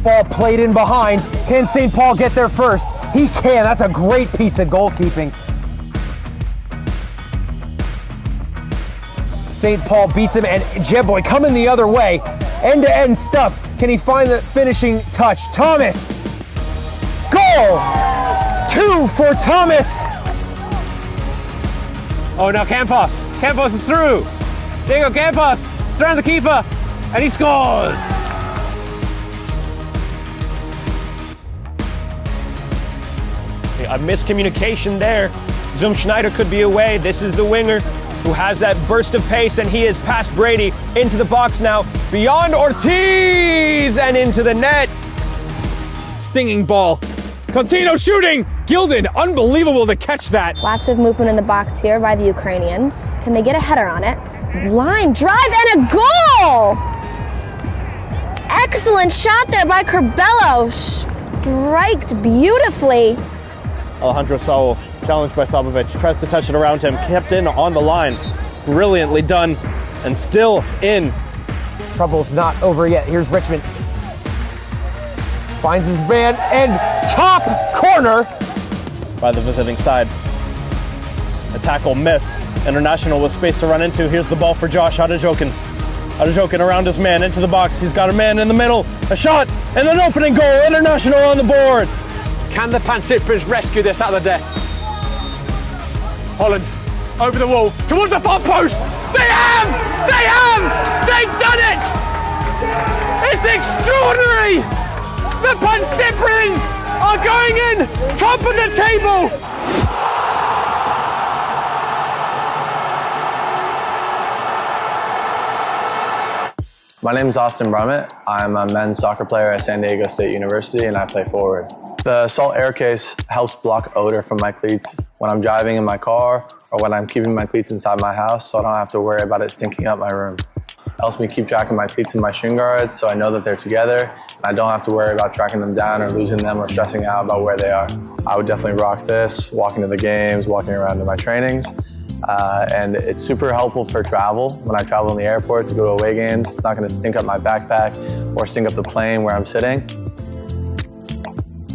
Ball played in behind. Can St. Paul get there first? He can. That's a great piece of goalkeeping. St. Paul beats him, and Jeboy coming the other way. End-to-end stuff. Can he find the finishing touch? Thomas. Goal! 2 for Thomas. Oh, now Campos. Campos is through. Diego Campos. It's around the keeper, and he scores. A miscommunication there. Zum Schneider could be away. This is the winger who has that burst of pace, and he is past Brady into the box now, beyond Ortiz and into the net. Stinging ball. Contino shooting. Gilden, unbelievable to catch that. Lots of movement in the box here by the Ukrainians. Can they get a header on it? Line drive and a goal! Excellent shot there by Curbelo. Striked beautifully. Alejandro Saul, challenged by Sabovic, tries to touch it around him, kept in on the line. Brilliantly done. and still in. Trouble's not over yet. Here's Richmond. Finds his man and top corner. By the visiting side. The tackle missed. International with space to run into. Here's the ball for Josh Adejokin. Adejokin around his man into the box. He's got a man in the middle. A shot and an opening goal. International on the board. Can the Pansiprans rescue this out of the deck? Holland over the wall towards the far post. They have! They have! They've done it! It's extraordinary! The Pansiprans are going in top of the table! My name is Austin Brummett. I'm a men's soccer player at San Diego State University and I play forward. The Salt Air Case helps block odor from my cleats when I'm driving in my car or when I'm keeping my cleats inside my house so I don't have to worry about it stinking up my room. It helps me keep track of my cleats and my shin guards so I know that they're together and I don't have to worry about tracking them down or losing them or stressing out about where they are. I would definitely rock this, walking to the games, walking around to my trainings. And it's super helpful for travel. When I travel in the airport to go to away games, it's not going to stink up my backpack or stink up the plane where I'm sitting.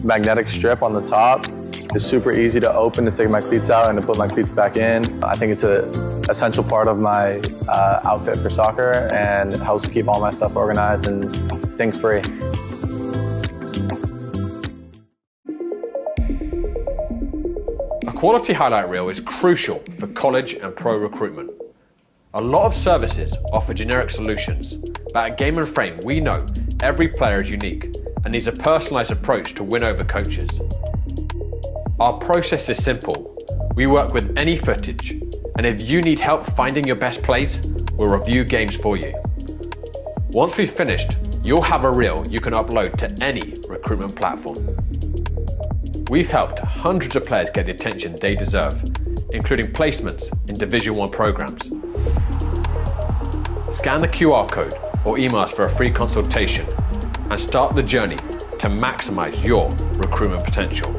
Magnetic strip on the top is super easy to open to take my cleats out and to put my cleats back in. I think it's an essential part of my outfit for soccer and it helps keep all my stuff organized and stink-free. A quality highlight reel is crucial for college and pro recruitment. A lot of services offer generic solutions, but at Game & Frame we know every player is unique and needs a personalised approach to win over coaches. Our process is simple. We work with any footage, and if you need help finding your best plays, we'll review games for you. Once we've finished, you'll have a reel you can upload to any recruitment platform. We've helped hundreds of players get the attention they deserve, including placements in Division 1 programs. Scan the QR code or email us for a free consultation and start the journey to maximize your recruitment potential.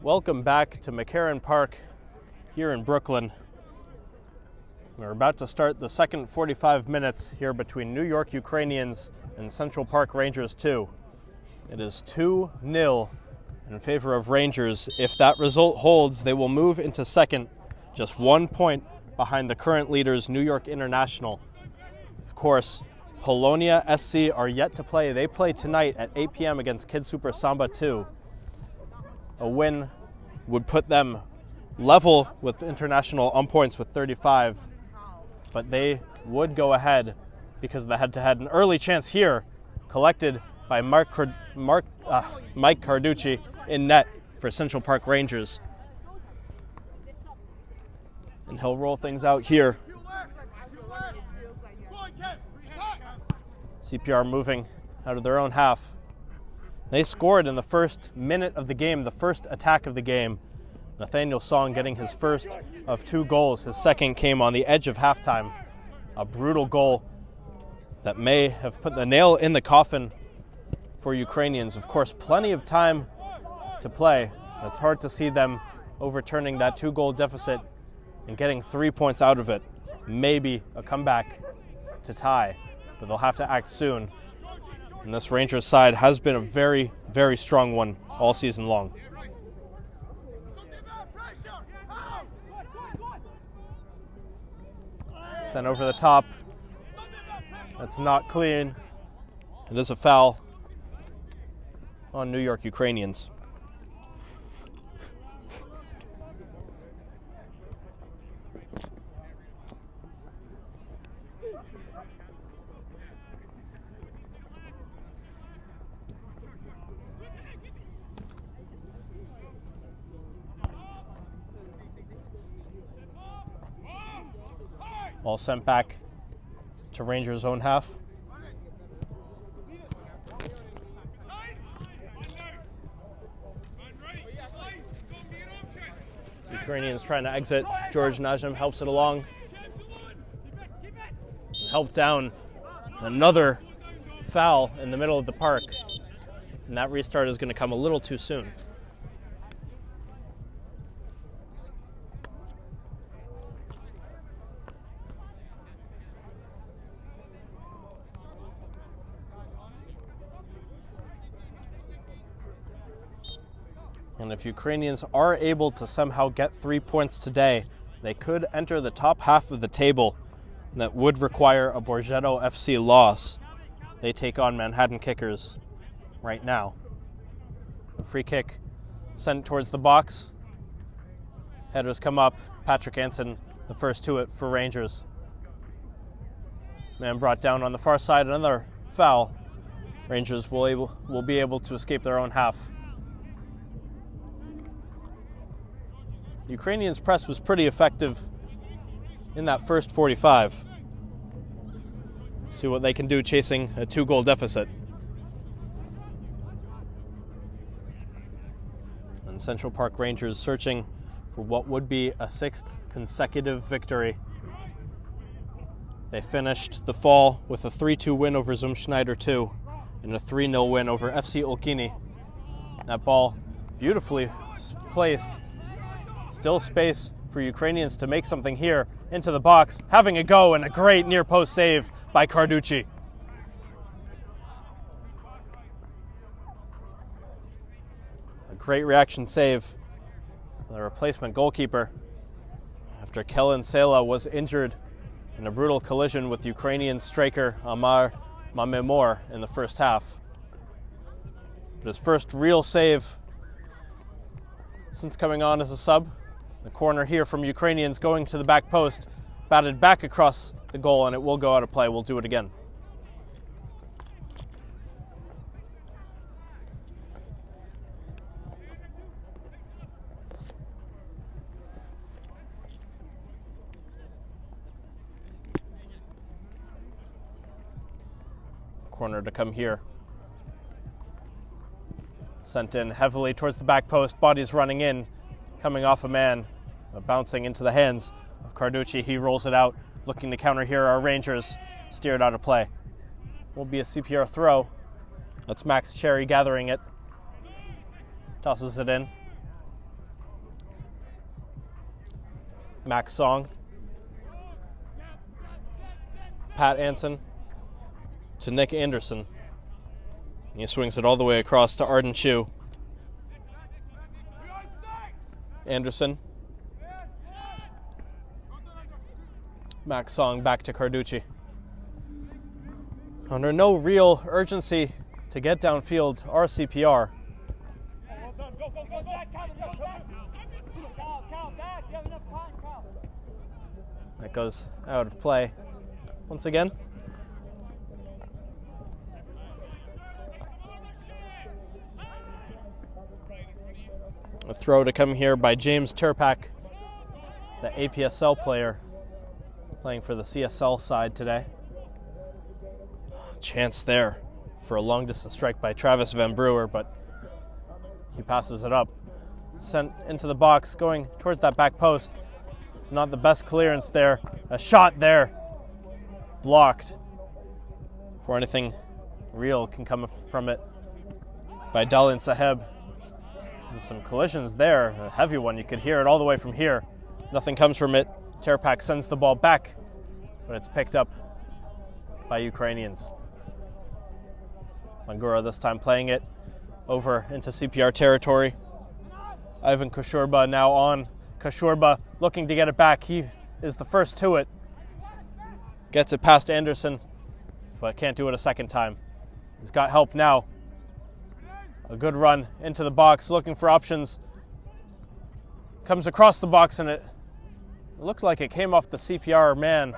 Welcome back to McCarran Park here in Brooklyn. We're about to start the second 45 minutes here between New York Ukrainians and Central Park Rangers 2. It is 2-0 in favor of Rangers. If that result holds, they will move into second, just 1 point behind the current leaders, New York International. Of course, Polonia SC are yet to play. They play tonight at 8 p.m. against Kid Super Samba 2. A win would put them level with International on points with 35, but they would go ahead because of the head-to-head. An early chance here, collected by Mike Carducci in net for Central Park Rangers. And he'll roll things out here. CPR moving out of their own half. They scored in the first minute of the game, the first attack of the game. Nathaniel Song getting his first of 2 goals. His second came on the edge of halftime. A brutal goal that may have put the nail in the coffin for Ukrainians. Of course, plenty of time to play. It's hard to see them overturning that 2-goal deficit and getting 3 points out of it. Maybe a comeback to tie, but they'll have to act soon. And this Rangers side has been a very, very strong one all season long. Sent over the top. That's not clean. It is a foul on New York Ukrainians. Ball sent back to Rangers' own half. Ukrainians trying to exit. George Najim helps it along. Help down. Another foul in the middle of the park. And that restart is going to come a little too soon. And if Ukrainians are able to somehow get 3 points today, they could enter the top half of the table. That would require a Borgetto FC loss. They take on Manhattan Kickers right now. A free kick sent towards the box. Headers come up. Patrick Anson, the first to it for Rangers. Man brought down on the far side, another foul. Rangers will be able to escape their own half. Ukrainians' press was pretty effective in that first 45. See what they can do chasing a 2-goal deficit. And Central Park Rangers searching for what would be a 6th consecutive victory. They finished the fall with a 3-2 win over Zumschneider 2 and a 3-0 win over FC Olkini. That ball beautifully placed. Still space for Ukrainians to make something here into the box, having a go, and a great near post save by Carducci. A great reaction save. The replacement goalkeeper after Kellen Sela was injured in a brutal collision with Ukrainian striker Amar Mamemor in the first half. But his first real save since coming on as a sub. The corner here from Ukrainians going to the back post, batted back across the goal, and it will go out of play. We'll do it again. Corner to come here. Sent in heavily towards the back post, bodies running in, coming off a man, bouncing into the hands of Carducci. He rolls it out, looking to counter here. Our Rangers steered out of play. Will be a CPR throw. That's Max Cherry gathering it. Tosses it in. Max Song. Pat Anson to Nick Anderson. He swings it all the way across to Arden Chu. Anderson. Max Song back to Carducci. Under no real urgency to get downfield or CPR. That goes out of play once again. A throw to come here by James Turpak, the APSL player playing for the CSL side today. Chance there for a long distance strike by Travis Van Brewer, but he passes it up. Sent into the box, going towards that back post. Not the best clearance there. A shot there. Blocked. Before anything real can come from it by Dalian Saheb. And some collisions there. A heavy one. You could hear it all the way from here. Nothing comes from it. Terpak sends the ball back, but it's picked up by Ukrainians. Mangura this time playing it over into CPR territory. Ivan Koshurba now on. Koshurba looking to get it back. He is the first to it. Gets it past Anderson, but can't do it a second time. He's got help now. A good run into the box, looking for options. Comes across the box and it looked like it came off the CPR man.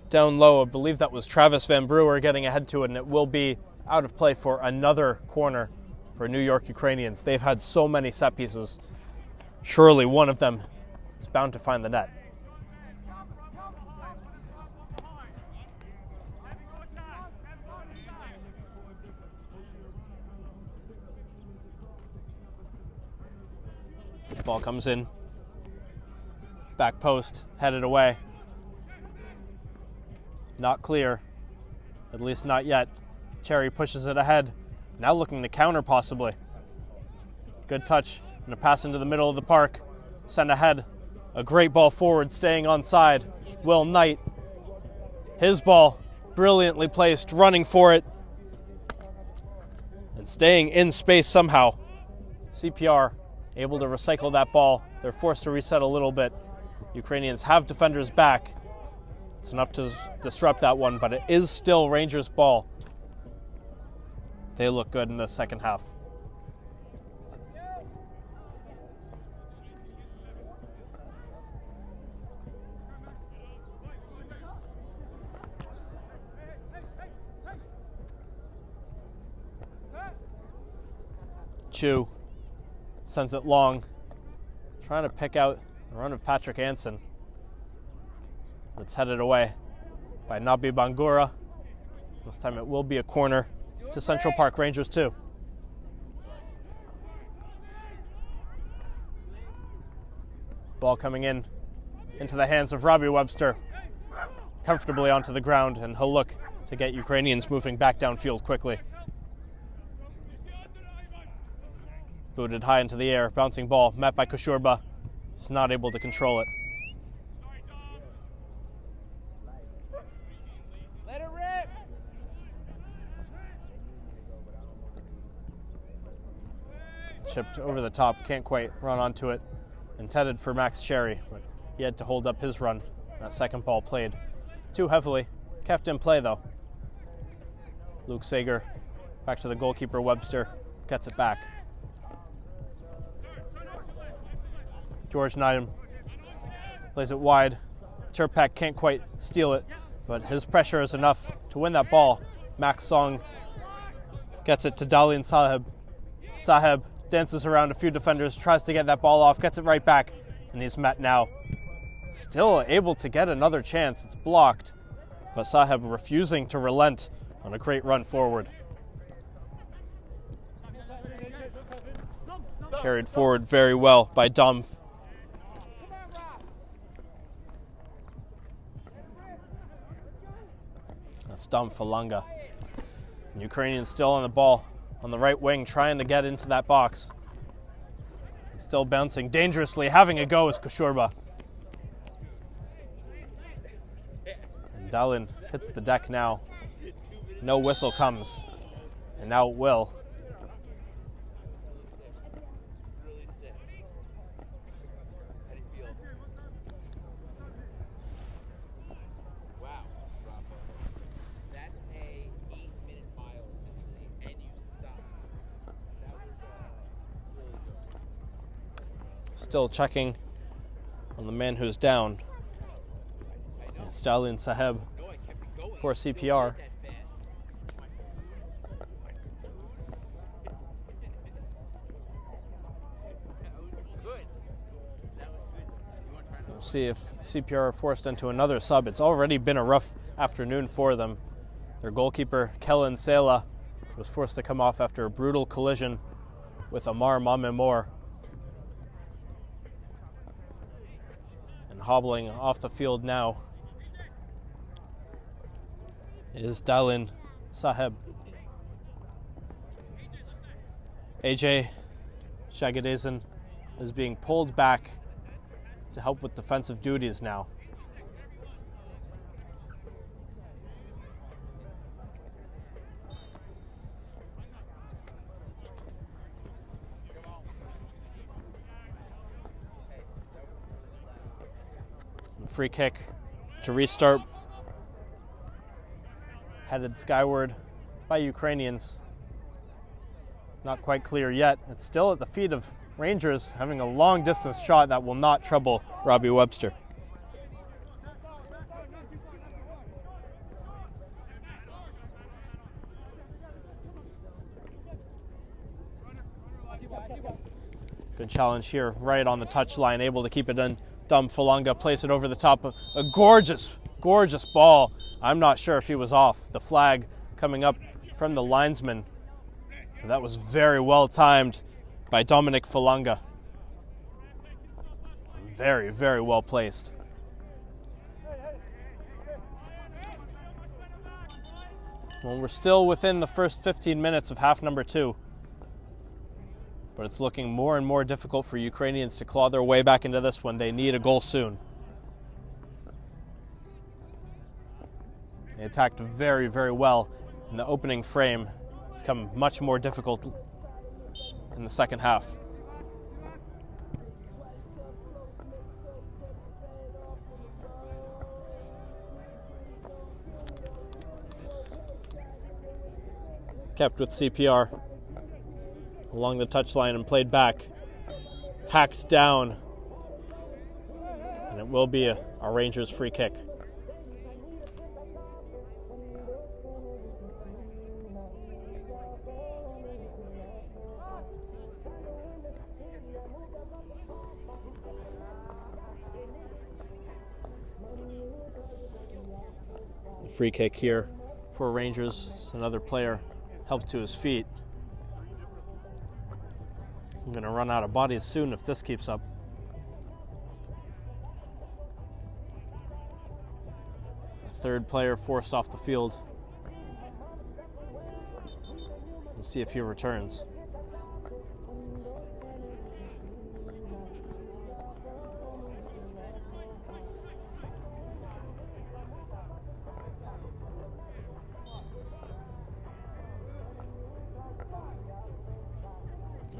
Down low, I believe that was Travis Van Brewer getting ahead to it, and it will be out of play for another corner for New York Ukrainians. They've had so many set pieces. Surely one of them is bound to find the net. Ball comes in. Back post, headed away. Not clear, at least not yet. Cherry pushes it ahead, now looking to counter possibly. Good touch and a pass into the middle of the park. Send ahead, a great ball forward, staying onside. Will Knight, his ball, brilliantly placed, running for it, and staying in space somehow. CPR able to recycle that ball. They're forced to reset a little bit. Ukrainians have defenders back. It's enough to disrupt that one, but it is still Rangers' ball. They look good in the second half. Chu sends it long, trying to pick out the run of Patrick Anson. It's headed away by Nabi Bangura. This time it will be a corner to Central Park Rangers 2. Ball coming in into the hands of Robbie Webster. Comfortably onto the ground, and he'll look to get Ukrainians moving back downfield quickly. Booted high into the air, bouncing ball, met by Koshurba. He's not able to control it. Let it rip. Chipped over the top, can't quite run onto it. Intended for Max Cherry, but he had to hold up his run. That second ball played too heavily. Kept in play though. Luke Sager back to the goalkeeper Webster. Gets it back. George Nydam plays it wide. Turpak can't quite steal it, but his pressure is enough to win that ball. Max Song gets it to Dalian Saheb. Saheb dances around a few defenders, tries to get that ball off, gets it right back, and he's met now. Still able to get another chance. It's blocked, but Saheb refusing to relent on a great run forward. Carried forward very well by Dom. That's Dom Falanga. Ukrainians still on the ball on the right wing, trying to get into that box. Still bouncing dangerously, having a go is Koshorba. And Dalin hits the deck now. No whistle comes, and now it will. Still checking on the man who's down. Stalin Saheb for CPR. We'll see if CPR are forced into another sub. It's already been a rough afternoon for them. Their goalkeeper, Kellen Sela, was forced to come off after a brutal collision with Amar Mamemor. Hobbling off the field now is Dalin Saheb. AJ Shagadesan is being pulled back to help with defensive duties now. Free kick to restart, headed skyward by Ukrainians. Not quite clear yet. It's still at the feet of Rangers, having a long distance shot that will not trouble Robbie Webster. Good challenge here, right on the touchline, able to keep it in. Dom Falanga place it over the top of a gorgeous, gorgeous ball. I'm not sure if he was off. The flag coming up from the linesman. That was very well timed by Dominic Falanga. Very, very well placed. Well, we're still within the first 15 minutes of half number 2. But it's looking more and more difficult for Ukrainians to claw their way back into this one. They need a goal soon. They attacked very, very well in the opening frame. It's become much more difficult in the second half. Kept with CPR. Along the touchline and played back. Hacked down. And it will be a Rangers free kick. The free kick here for Rangers. Another player helped to his feet. I'm going to run out of bodies soon if this keeps up. The third player forced off the field. We'll see if he returns.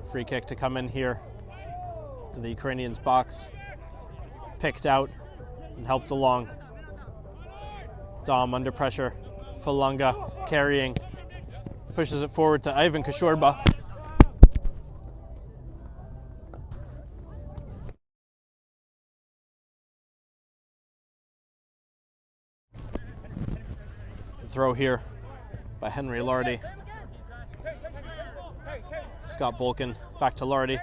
Free kick to come in here to the Ukrainians' box. Picked out and helped along. Dom under pressure. Falanga carrying. Pushes it forward to Ivan Koshorba. Throw here by Henry Lardy. Scott Bolkin back to Lardy.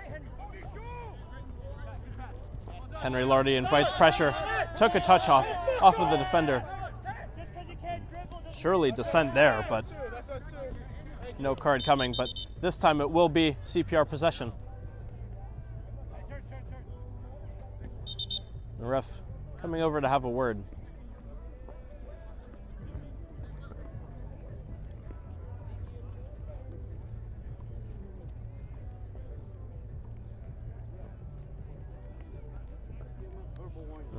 Henry Lardy invites pressure. Took a touch off of the defender. Surely dissent there, but no card coming. But this time it will be CPR possession. The ref coming over to have a word.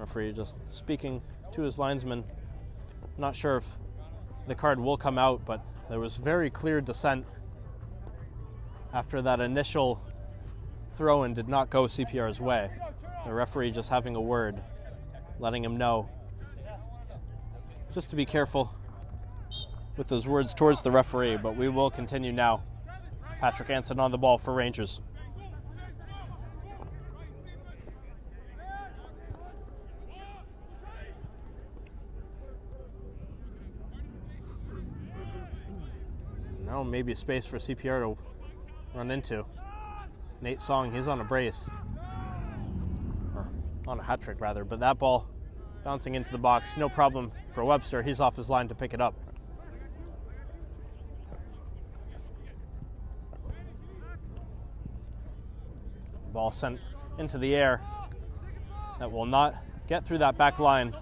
Referee just speaking to his linesman. Not sure if the card will come out, but there was very clear dissent after that initial throw-in did not go CPR's way. The referee just having a word, letting him know just to be careful with those words towards the referee, but we will continue now. Patrick Anson on the ball for Rangers. Now maybe space for CPR to run into. Nate Song, he's on a brace. Or on a hat trick rather, but that ball bouncing into the box, no problem for Webster. He's off his line to pick it up. Ball sent into the air. That will not get through that back line.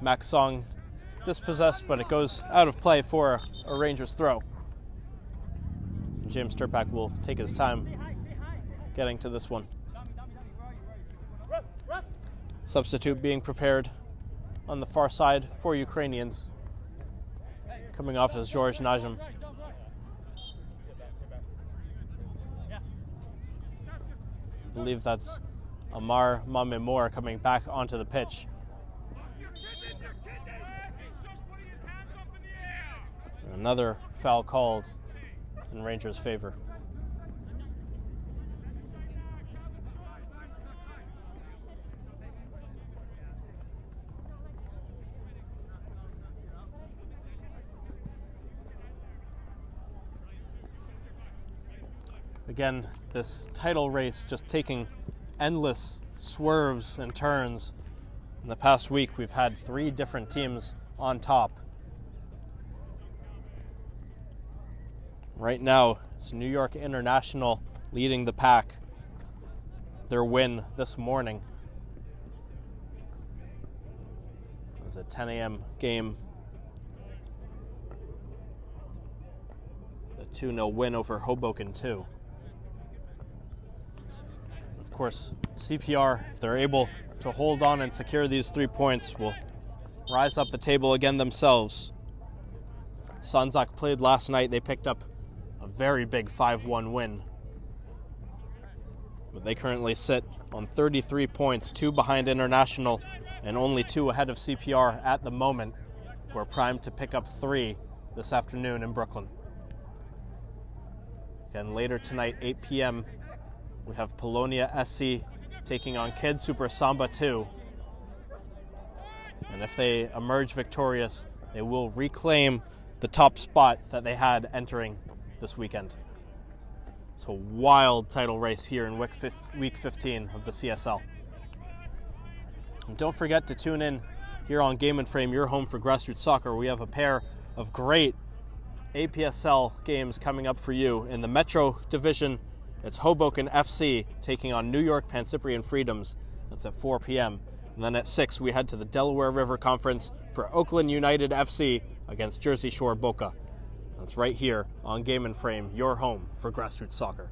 Max Song dispossessed, but it goes out of play for a Rangers throw. James Turpak will take his time getting to this one. Substitute being prepared on the far side for Ukrainians. Coming off is George Najm. I believe that's Amar Mamemor coming back onto the pitch. Another foul called in Rangers' favor. Again, this title race just taking endless swerves and turns. In the past week, we've had 3 different teams on top. Right now, it's New York International leading the pack. Their win this morning. It was a 10 a.m. game. A 2-0 win over Hoboken 2. Of course, CPR, if they're able to hold on and secure these 3 points, will rise up the table again themselves. Sanzak played last night. They picked up a very big 5-1 win. But they currently sit on 33 points, 2 behind International and only 2 ahead of CPR at the moment. We're primed to pick up 3 this afternoon in Brooklyn. Again, later tonight, 8 p.m., we have Polonia SC taking on Kid Super Samba 2. And if they emerge victorious, they will reclaim the top spot that they had entering this weekend. It's a wild title race here in week 15 of the CSL. And don't forget to tune in here on Game and Frame, your home for grassroots soccer. We have a pair of great APSL games coming up for you. In the Metro Division, it's Hoboken FC taking on New York Pancyprian Freedoms. That's at 4 p.m. And then at 6, we head to the Delaware River Conference for Oakland United FC against Jersey Shore Boca. That's right here on Game and Frame, your home for grassroots soccer.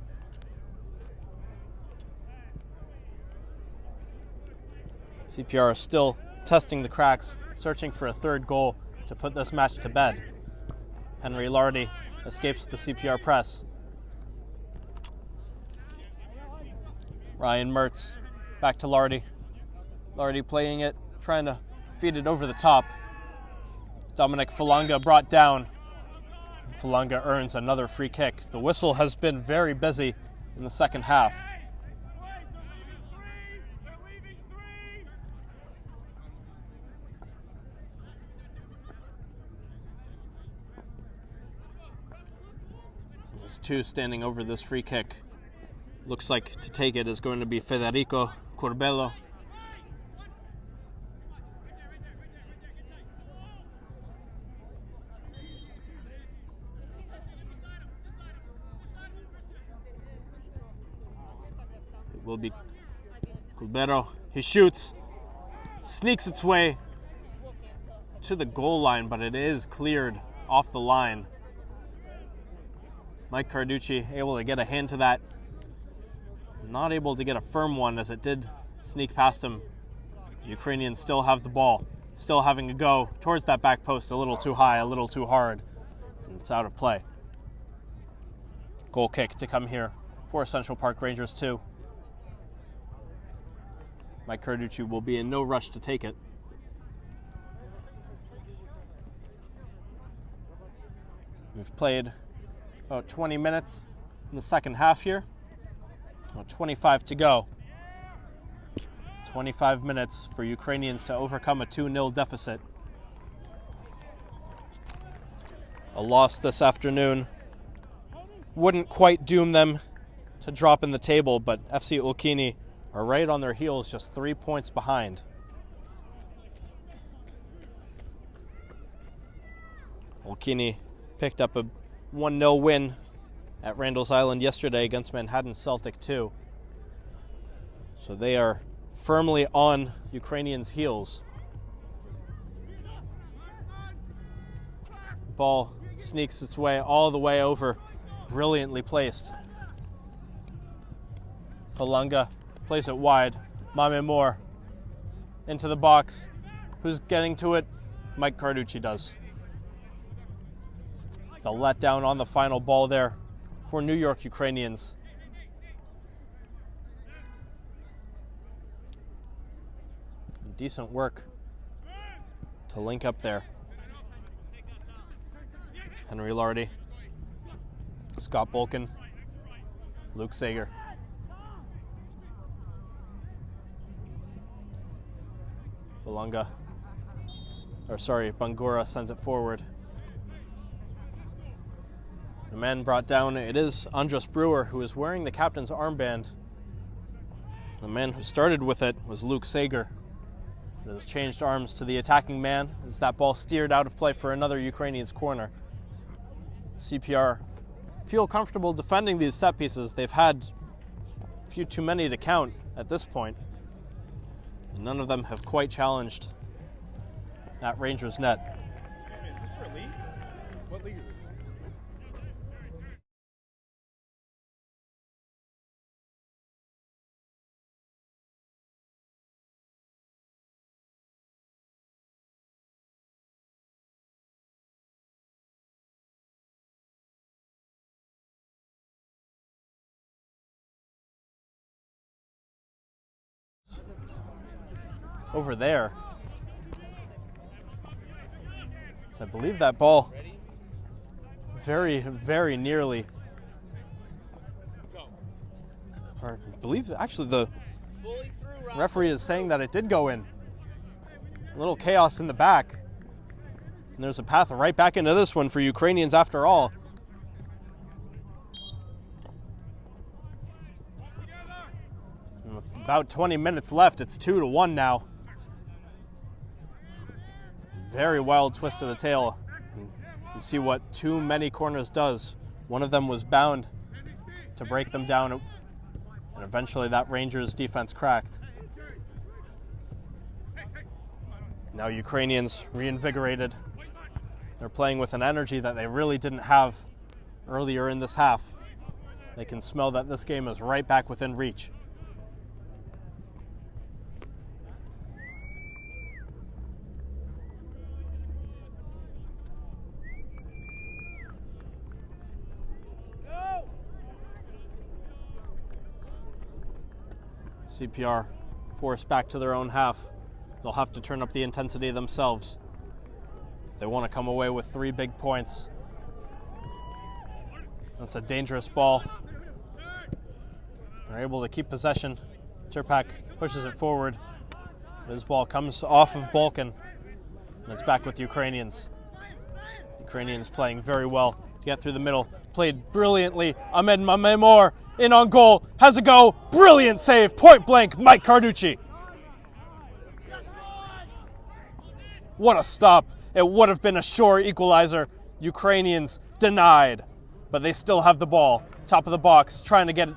CPR is still testing the cracks, searching for a 3rd goal to put this match to bed. Henry Lardy escapes the CPR press. Ryan Mertz back to Lardy. Lardy playing it, trying to feed it over the top. Dominic Falanga brought down. Falanga earns another free kick. The whistle has been very busy in the second half. There's 2 standing over this free kick. Looks like to take it is going to be Federico Corbello. It will be Corbello. He shoots, sneaks its way to the goal line, but it is cleared off the line. Mike Carducci able to get a hand to that. Not able to get a firm one as it did sneak past him. Ukrainians still have the ball, still having to go towards that back post a little too high, a little too hard, and it's out of play. Goal kick to come here for Central Park Rangers 2. Mike Carducci will be in no rush to take it. We've played about 20 minutes in the second half here. 25 to go. 25 minutes for Ukrainians to overcome a 2-0 deficit. A loss this afternoon wouldn't quite doom them to drop in the table, but FC Olkini are right on their heels, just 3 points behind. Olkini picked up a 1-0 win at Randall's Island yesterday against Manhattan Celtic 2. So they are firmly on Ukrainians' heels. Ball sneaks its way all the way over. Brilliantly placed. Falunga plays it wide. Mame Moore into the box. Who's getting to it? Mike Carducci does. It's a letdown on the final ball there for New York Ukrainians. Decent work to link up there. Henry Lardy, Scott Bolkin, Luke Sager. Bangura sends it forward. The man brought down, it is Andres Brewer, who is wearing the captain's armband. The man who started with it was Luke Sager. It has changed arms to the attacking man as that ball steered out of play for another Ukrainians corner. CPR feel comfortable defending these set pieces. They've had a few too many to count at this point. And none of them have quite challenged that Rangers net. Excuse me, is this for a league? What league is this? Over there. So I believe that ball very, very nearly. Or I believe actually the referee is saying that it did go in. A little chaos in the back. And there's a path right back into this one for Ukrainians after all. And about 20 minutes left. It's 2-1 now. Very wild twist to the tail. And you see what too many corners does. One of them was bound to break them down, and eventually that Rangers defense cracked. Now Ukrainians reinvigorated. They're playing with an energy that they really didn't have earlier in this half. They can smell that this game is right back within reach. CPR forced back to their own half. They'll have to turn up the intensity themselves if they want to come away with 3 big points. That's a dangerous ball. They're able to keep possession. Turpak pushes it forward. His ball comes off of Balkan, and it's back with Ukrainians. Ukrainians playing very well to get through the middle. Played brilliantly. Ahmed Mamemor in on goal. Has a go. Brilliant save. Point blank. Mike Carducci. What a stop. It would have been a sure equalizer. Ukrainians denied. But they still have the ball. Top of the box. Trying to get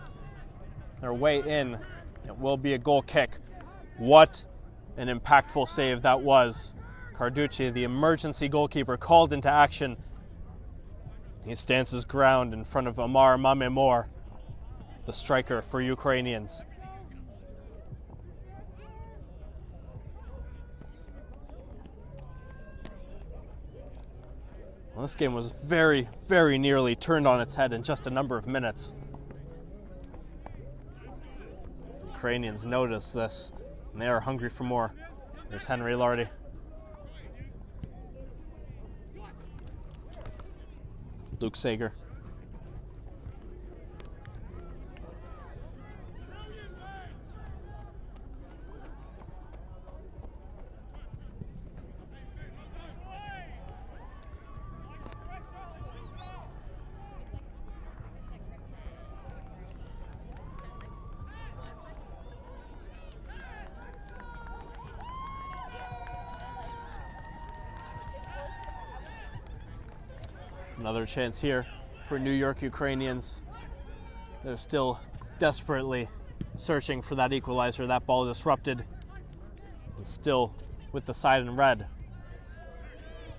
their way in. It will be a goal kick. What an impactful save that was. Carducci, the emergency goalkeeper, called into action. He stands his ground in front of Amar Mamemor. the striker for Ukrainians. Well, this game was very, very nearly turned on its head in just a number of minutes. Ukrainians notice this, and they are hungry for more. There's Henry Lardy. Luke Sager. Another chance here for New York Ukrainians. They're still desperately searching for that equalizer. That ball disrupted. And still with the side in red.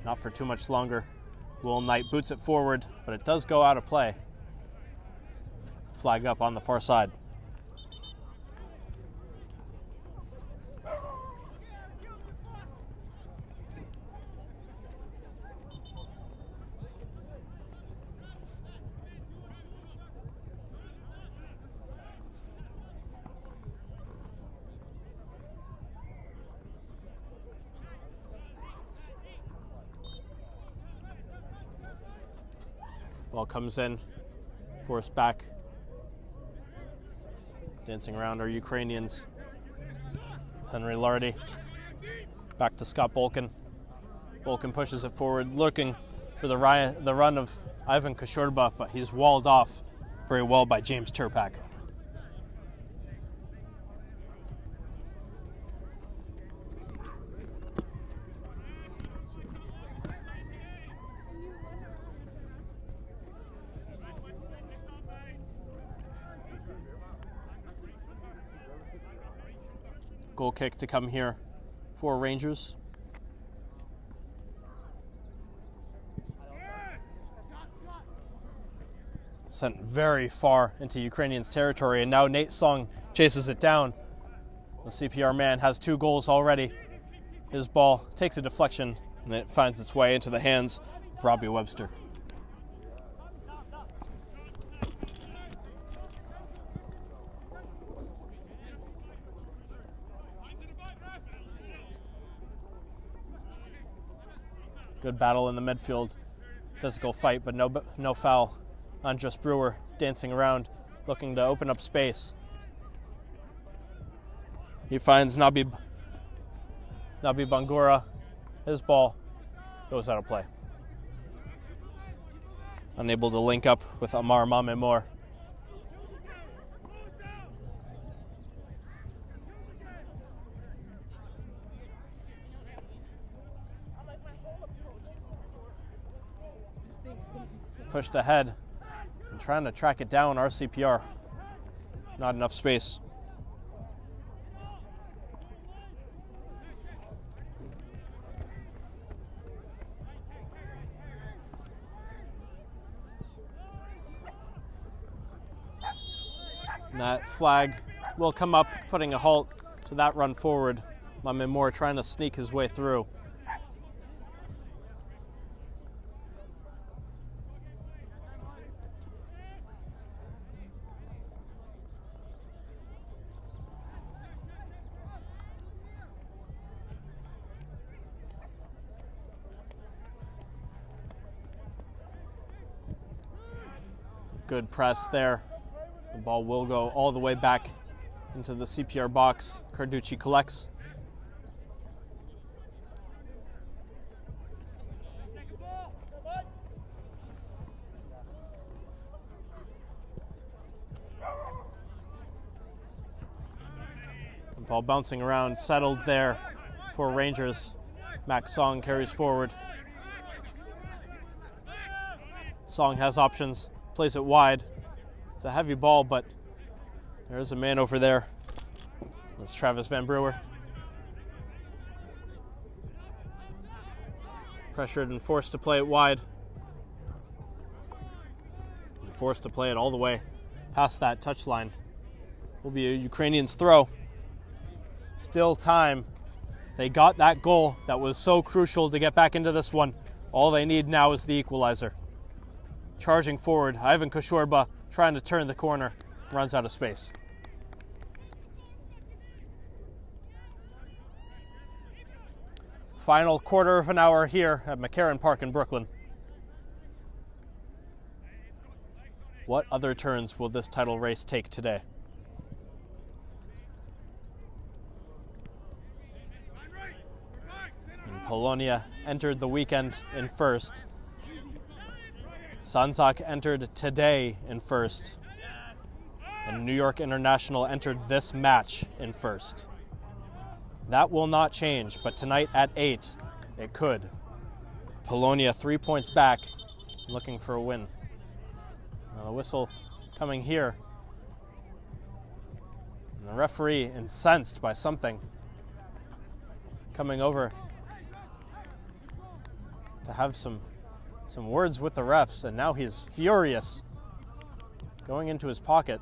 Not for too much longer. Will Knight boots it forward, but it does go out of play. Flag up on the far side. Ball comes in, forced back. Dancing around are Ukrainians. Henry Lardy. Back to Scott Bolkin. Bolkin pushes it forward, looking for the run of Ivan Kashurba, but he's walled off very well by James Turpak. Goal kick to come here for Rangers. Sent very far into Ukrainians' territory, and now Nate Song chases it down. The CPR man has 2 goals already. His ball takes a deflection, and it finds its way into the hands of Robbie Webster. Good battle in the midfield. Physical fight, but no foul. Andres Brewer dancing around, looking to open up space. He finds Nabi Bangura. His ball goes out of play. Unable to link up with Amar Mamemor. Pushed ahead and trying to track it down, RCPR. Not enough space. And that flag will come up, putting a halt to that run forward. Mamemor trying to sneak his way through. Good press there. The ball will go all the way back into the CPR box. Carducci collects. The ball bouncing around, settled there for Rangers. Max Song carries forward. Song has options. Plays it wide. It's a heavy ball, but there is a man over there. That's Travis Van Brewer. Pressured and forced to play it wide. And forced to play it all the way past that touchline. Will be a Ukrainians throw. Still time. They got that goal that was so crucial to get back into this one. All they need now is the equalizer. Charging forward, Ivan Koshorba trying to turn the corner, runs out of space. Final quarter of an hour here at McCarran Park in Brooklyn. What other turns will this title race take today? And Polonia entered the weekend in first. Sanzak entered today in first. And New York International entered this match in first. That will not change, but tonight at 8, it could. Polonia 3 points back, looking for a win. Now the whistle coming here. And the referee, incensed by something, coming over to have some words with the refs, and now he's furious, going into his pocket.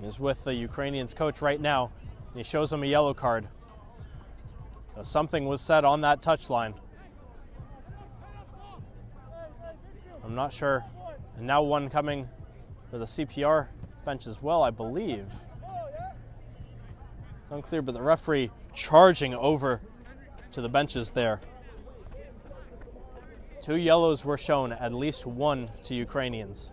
He's with the Ukrainians coach right now, and he shows him a yellow card. So something was said on that touchline. I'm not sure. And now one coming for the CPR bench as well, I believe. It's unclear, but the referee charging over to the benches there. 2 yellows were shown, at least 1 to Ukrainians.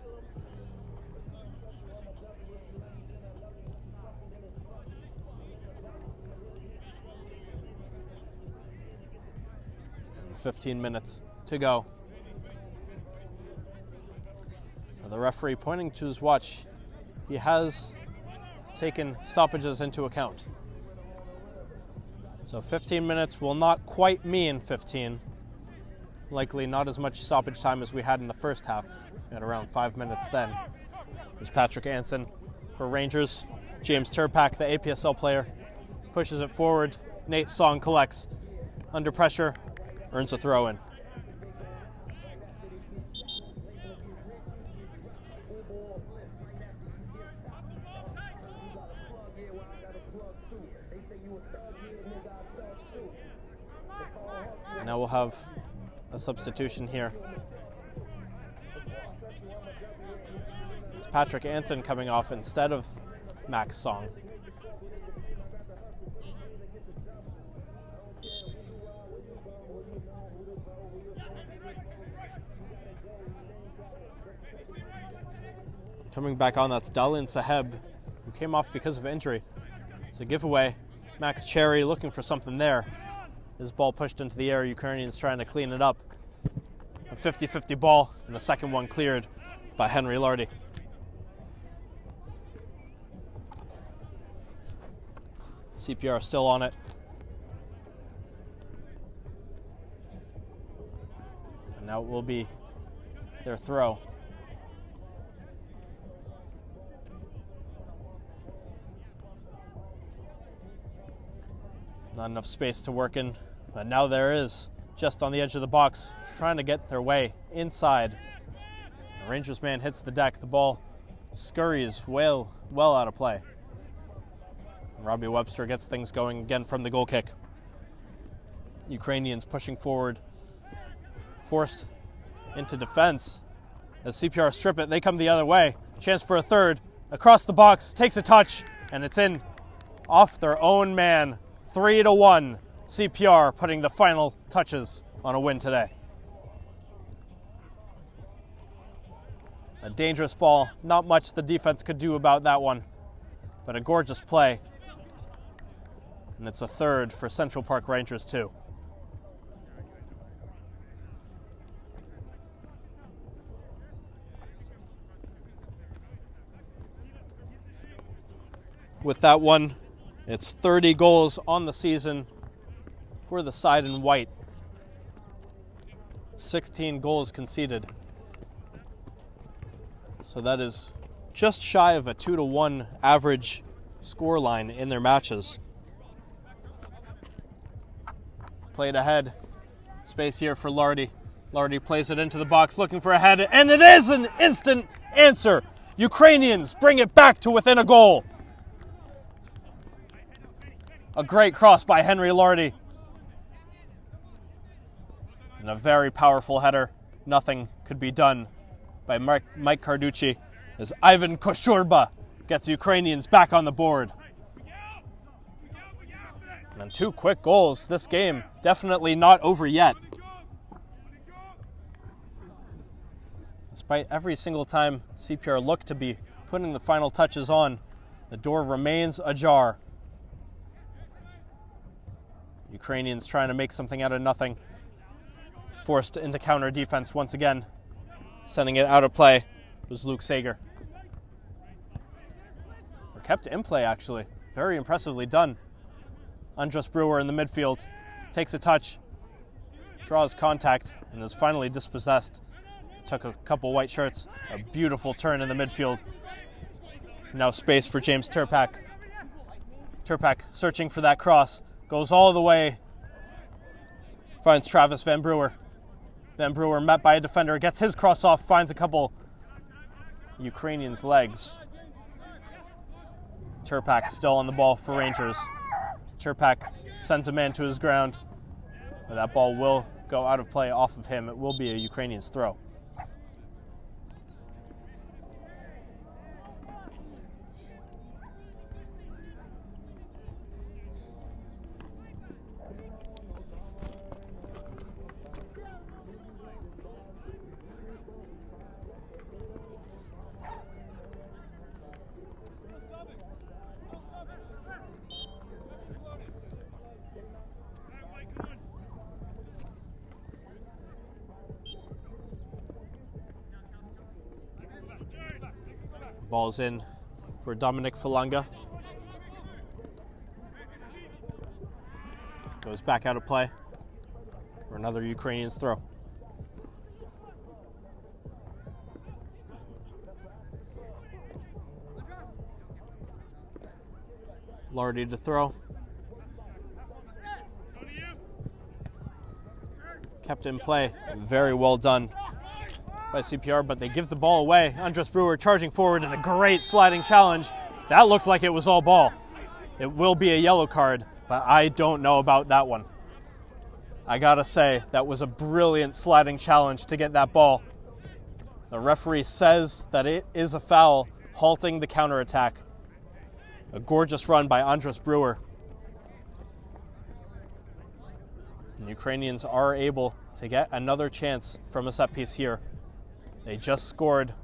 And 15 minutes to go. Now the referee pointing to his watch. He has taken stoppages into account. So 15 minutes will not quite mean 15. Likely not as much stoppage time as we had in the first half, at around 5 minutes then. There's Patrick Anson for Rangers. James Turpak, the APSL player, pushes it forward. Nate Song collects. Under pressure, earns a throw in. Now we'll have a substitution here. It's Patrick Anson coming off instead of Max Song. Coming back on, that's Dalin Saheb, who came off because of injury. It's a giveaway. Max Cherry looking for something there. His ball pushed into the air, Ukrainians trying to clean it up. A 50-50 ball, and the second one cleared by Henry Lardy. CPR still on it. And now it will be their throw. Not enough space to work in, but now there is, just on the edge of the box, trying to get their way inside. The Rangers man hits the deck, the ball scurries well out of play. And Robbie Webster gets things going again from the goal kick. Ukrainians pushing forward, forced into defense. As CPR strip it, they come the other way. Chance for a third, across the box, takes a touch, and it's in off their own man. 3-1, CPR putting the final touches on a win today. A dangerous ball, not much the defense could do about that one, but a gorgeous play. And it's a third for Central Park Rangers too. With that one, it's 30 goals on the season for the side in white. 16 goals conceded. So that is just shy of a 2-1 average scoreline in their matches. Played ahead. Space here for Lardy. Lardy plays it into the box looking for a head, and it is an instant answer. Ukrainians bring it back to within a goal. A great cross by Henry Lardy. And a very powerful header. Nothing could be done by Mike Carducci as Ivan Koshurba gets Ukrainians back on the board. And then 2 quick goals. This game definitely not over yet. Despite every single time CPR looked to be putting the final touches on, the door remains ajar. Ukrainians trying to make something out of nothing. Forced into counter defense once again. Sending it out of play was Luke Sager. Or kept in play, actually. Very impressively done. Andres Brewer in the midfield. Takes a touch. Draws contact and is finally dispossessed. Took a couple white shirts. A beautiful turn in the midfield. Now space for James Turpak. Turpak searching for that cross. Goes all the way. Finds Travis Van Brewer. Van Brewer met by a defender. Gets his cross off. Finds a couple Ukrainians' legs. Turpak still on the ball for Rangers. Turpak sends a man to his ground. But that ball will go out of play off of him. It will be a Ukrainians' throw. Ball's in for Dominic Falanga. Goes back out of play for another Ukrainians throw. Lardy to throw. Kept in play. Very well done by CPR, but they give the ball away. Andres Brewer charging forward in a great sliding challenge. That looked like it was all ball. It will be a yellow card, but I don't know about that one. I gotta say, that was a brilliant sliding challenge to get that ball. The referee says that it is a foul, halting the counterattack. A gorgeous run by Andres Brewer. And the Ukrainians are able to get another chance from a set piece here. They just scored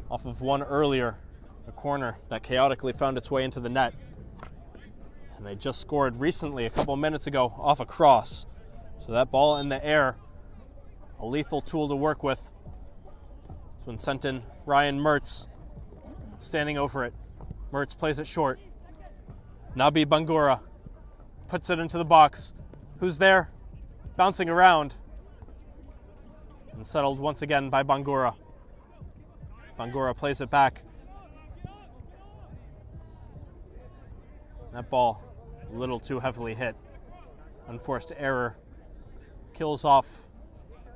off of one earlier, a corner that chaotically found its way into the net. And they just scored recently, a couple minutes ago, off a cross. So that ball in the air, a lethal tool to work with. This one sent in Ryan Mertz, standing over it. Mertz plays it short. Nabi Bangura puts it into the box. Who's there? Bouncing around. And settled once again by Bangura. Bangura plays it back. That ball a little too heavily hit. Unforced error kills off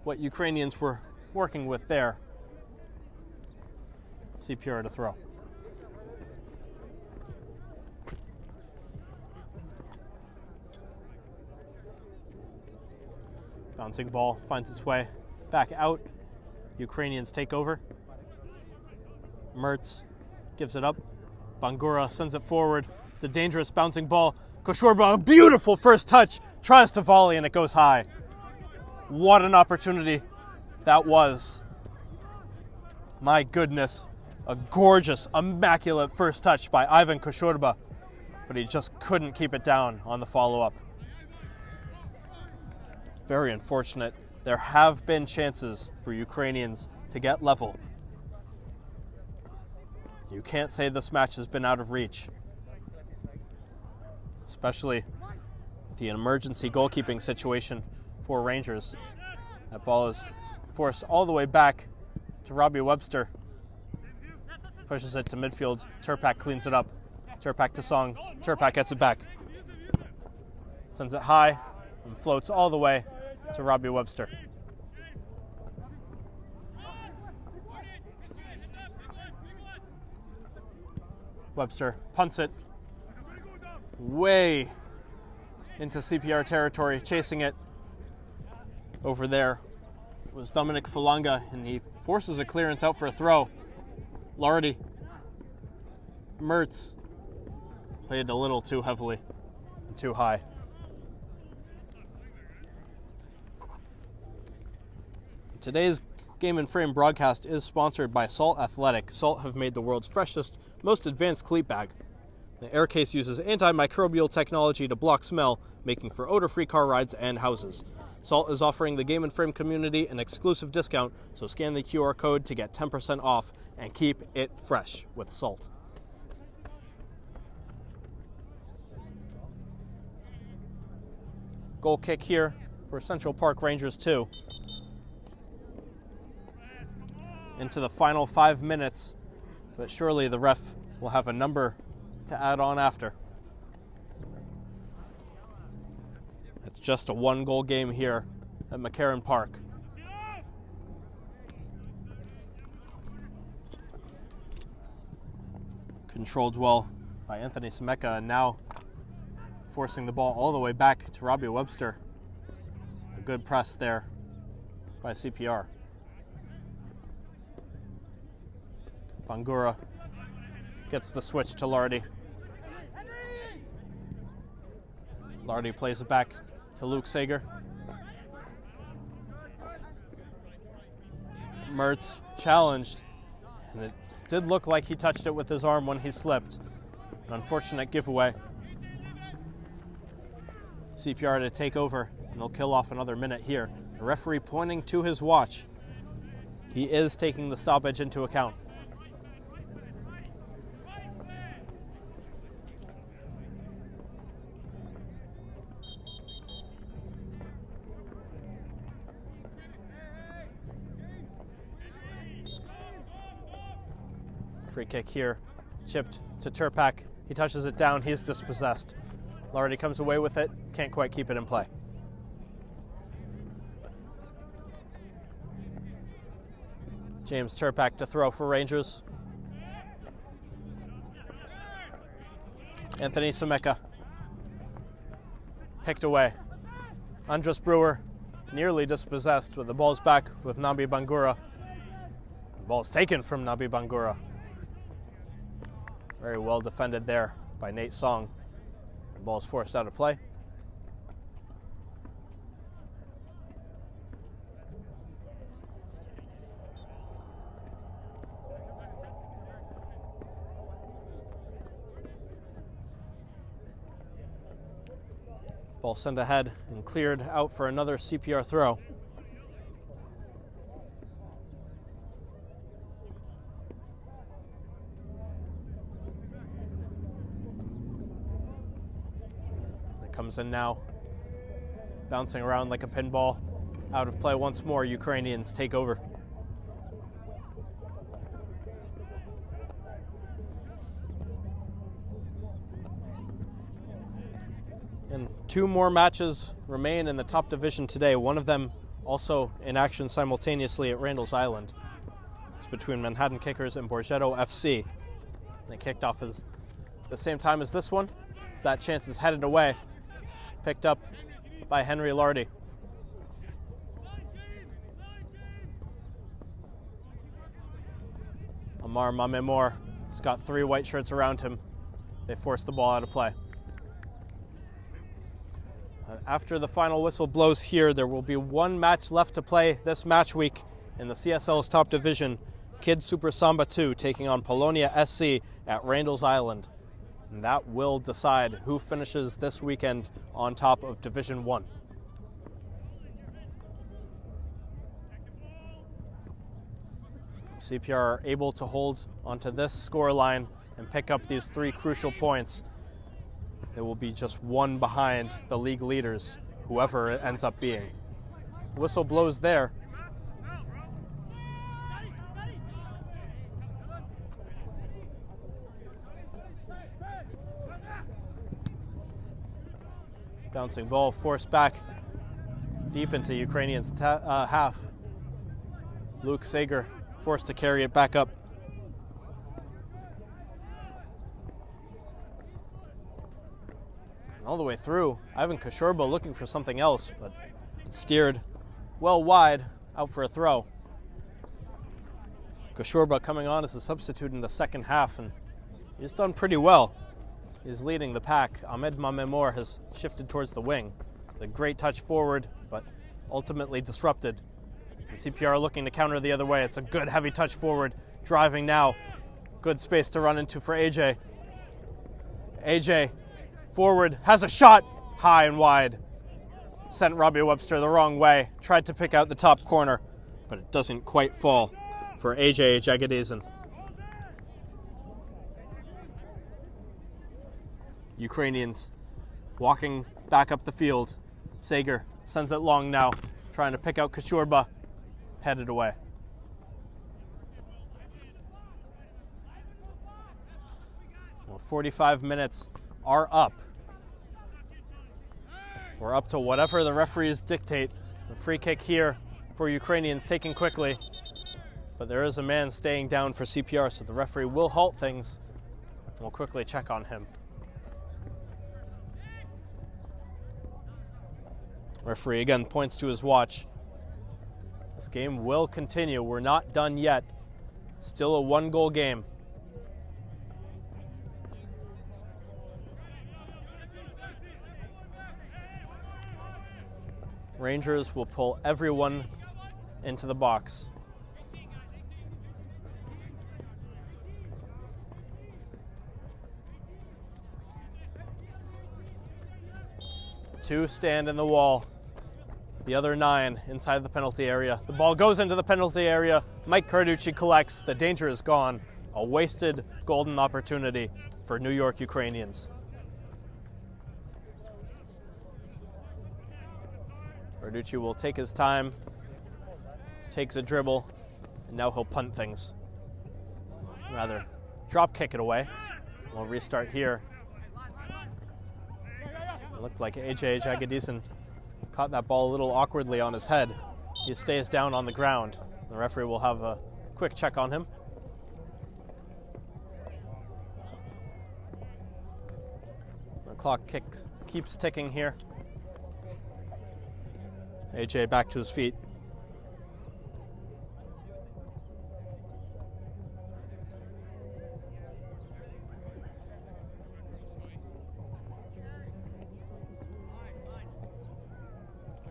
what Ukrainians were working with there. CPR to throw. Bouncing ball finds its way back out. Ukrainians take over. Mertz gives it up. Bangura sends it forward. It's a dangerous bouncing ball. Koshorba, a beautiful first touch. Tries to volley and it goes high. What an opportunity that was. My goodness. A gorgeous, immaculate first touch by Ivan Koshorba. But he just couldn't keep it down on the follow-up. Very unfortunate. There have been chances for Ukrainians to get level. You can't say this match has been out of reach. Especially the emergency goalkeeping situation for Rangers. That ball is forced all the way back to Robbie Webster. Pushes it to midfield. Turpak cleans it up. Turpak to Song. Turpak gets it back. Sends it high and floats all the way to Robbie Webster. Webster punts it way into CPR territory, chasing it. Over there was Dominic Falanga, and he forces a clearance out for a throw. Lardy. Mertz played a little too heavily and too high. Today's Game and Frame broadcast is sponsored by Salt Athletic. Salt have made the world's freshest, most advanced cleat bag. The Aircase uses antimicrobial technology to block smell, making for odor-free car rides and houses. Salt is offering the Game and Frame community an exclusive discount, so scan the QR code to get 10% off and keep it fresh with Salt. Goal kick here for Central Park Rangers 2. Into the final 5 minutes, but surely the ref will have a number to add on after. It's just a 1-goal game here at McCarran Park. Controlled well by Anthony Semeka, and now forcing the ball all the way back to Robbie Webster. A good press there by CPR. Bangura gets the switch to Lardy. Lardy plays it back to Luke Sager. Mertz challenged, and it did look like he touched it with his arm when he slipped. An unfortunate giveaway. CPR to take over, and they'll kill off another minute here. The referee pointing to his watch. He is taking the stoppage into account. Free kick here, chipped to Turpak. He touches it down, he's dispossessed. Lardy comes away with it, can't quite keep it in play. James Turpak to throw for Rangers. Anthony Semeka picked away. Andres Brewer nearly dispossessed, but the ball's back with Nabi Bangura. The ball's taken from Nabi Bangura. Very well defended there by Nate Song. The ball's forced out of play. Ball sent ahead and cleared out for another CPR throw. Comes in now, bouncing around like a pinball. Out of play once more, Ukrainians take over. And 2 more matches remain in the top division today. One of them also in action simultaneously at Randall's Island. It's between Manhattan Kickers and Borgetto FC. They kicked off at the same time as this one, so that chance is headed away. Picked up by Henry Lardy. Amar Mamemor has got 3 white shirts around him. They force the ball out of play. After the final whistle blows here, there will be 1 match left to play this match week in the CSL's top division. Kid Super Samba 2 taking on Polonia SC at Randall's Island. And that will decide who finishes this weekend on top of Division 1. CPR are able to hold onto this scoreline and pick up these 3 crucial points. They will be just 1 behind the league leaders, whoever it ends up being. Whistle blows there. Bouncing ball forced back deep into Ukrainians' half. Luke Sager forced to carry it back up. all the way through. Ivan Koshorba looking for something else, but it's steered well wide, out for a throw. Koshorba coming on as a substitute in the second half, and he's done pretty well. He's leading the pack. Ahmed Mamemor has shifted towards the wing. A great touch forward, but ultimately disrupted. And CPR looking to counter the other way. It's a good heavy touch forward. Driving now. Good space to run into for AJ. AJ forward, has a shot, high and wide. Sent Robbie Webster the wrong way. Tried to pick out the top corner, but it doesn't quite fall for AJ Jagadizen. Ukrainians walking back up the field. Sager sends it long now, trying to pick out Koshorba, headed away. Well, 45 minutes are up. We're up to whatever the referees dictate. The free kick here for Ukrainians, taken quickly. But there is a man staying down for CPR, so the referee will halt things. We'll quickly check on him. Referee again points to his watch. This game will continue. We're not done yet. It's still a one-goal game. Rangers will pull everyone into the box. Two stand in the wall. The other 9 inside the penalty area. The ball goes into the penalty area. Mike Carducci collects. The danger is gone. A wasted golden opportunity for New York Ukrainians. Carducci will take his time, takes a dribble, and now he'll punt things. Rather, drop kick it away. We'll restart here. It looked like AJ Jagadizen caught that ball a little awkwardly on his head. He stays down on the ground. The referee will have a quick check on him. The clock keeps ticking here. AJ back to his feet.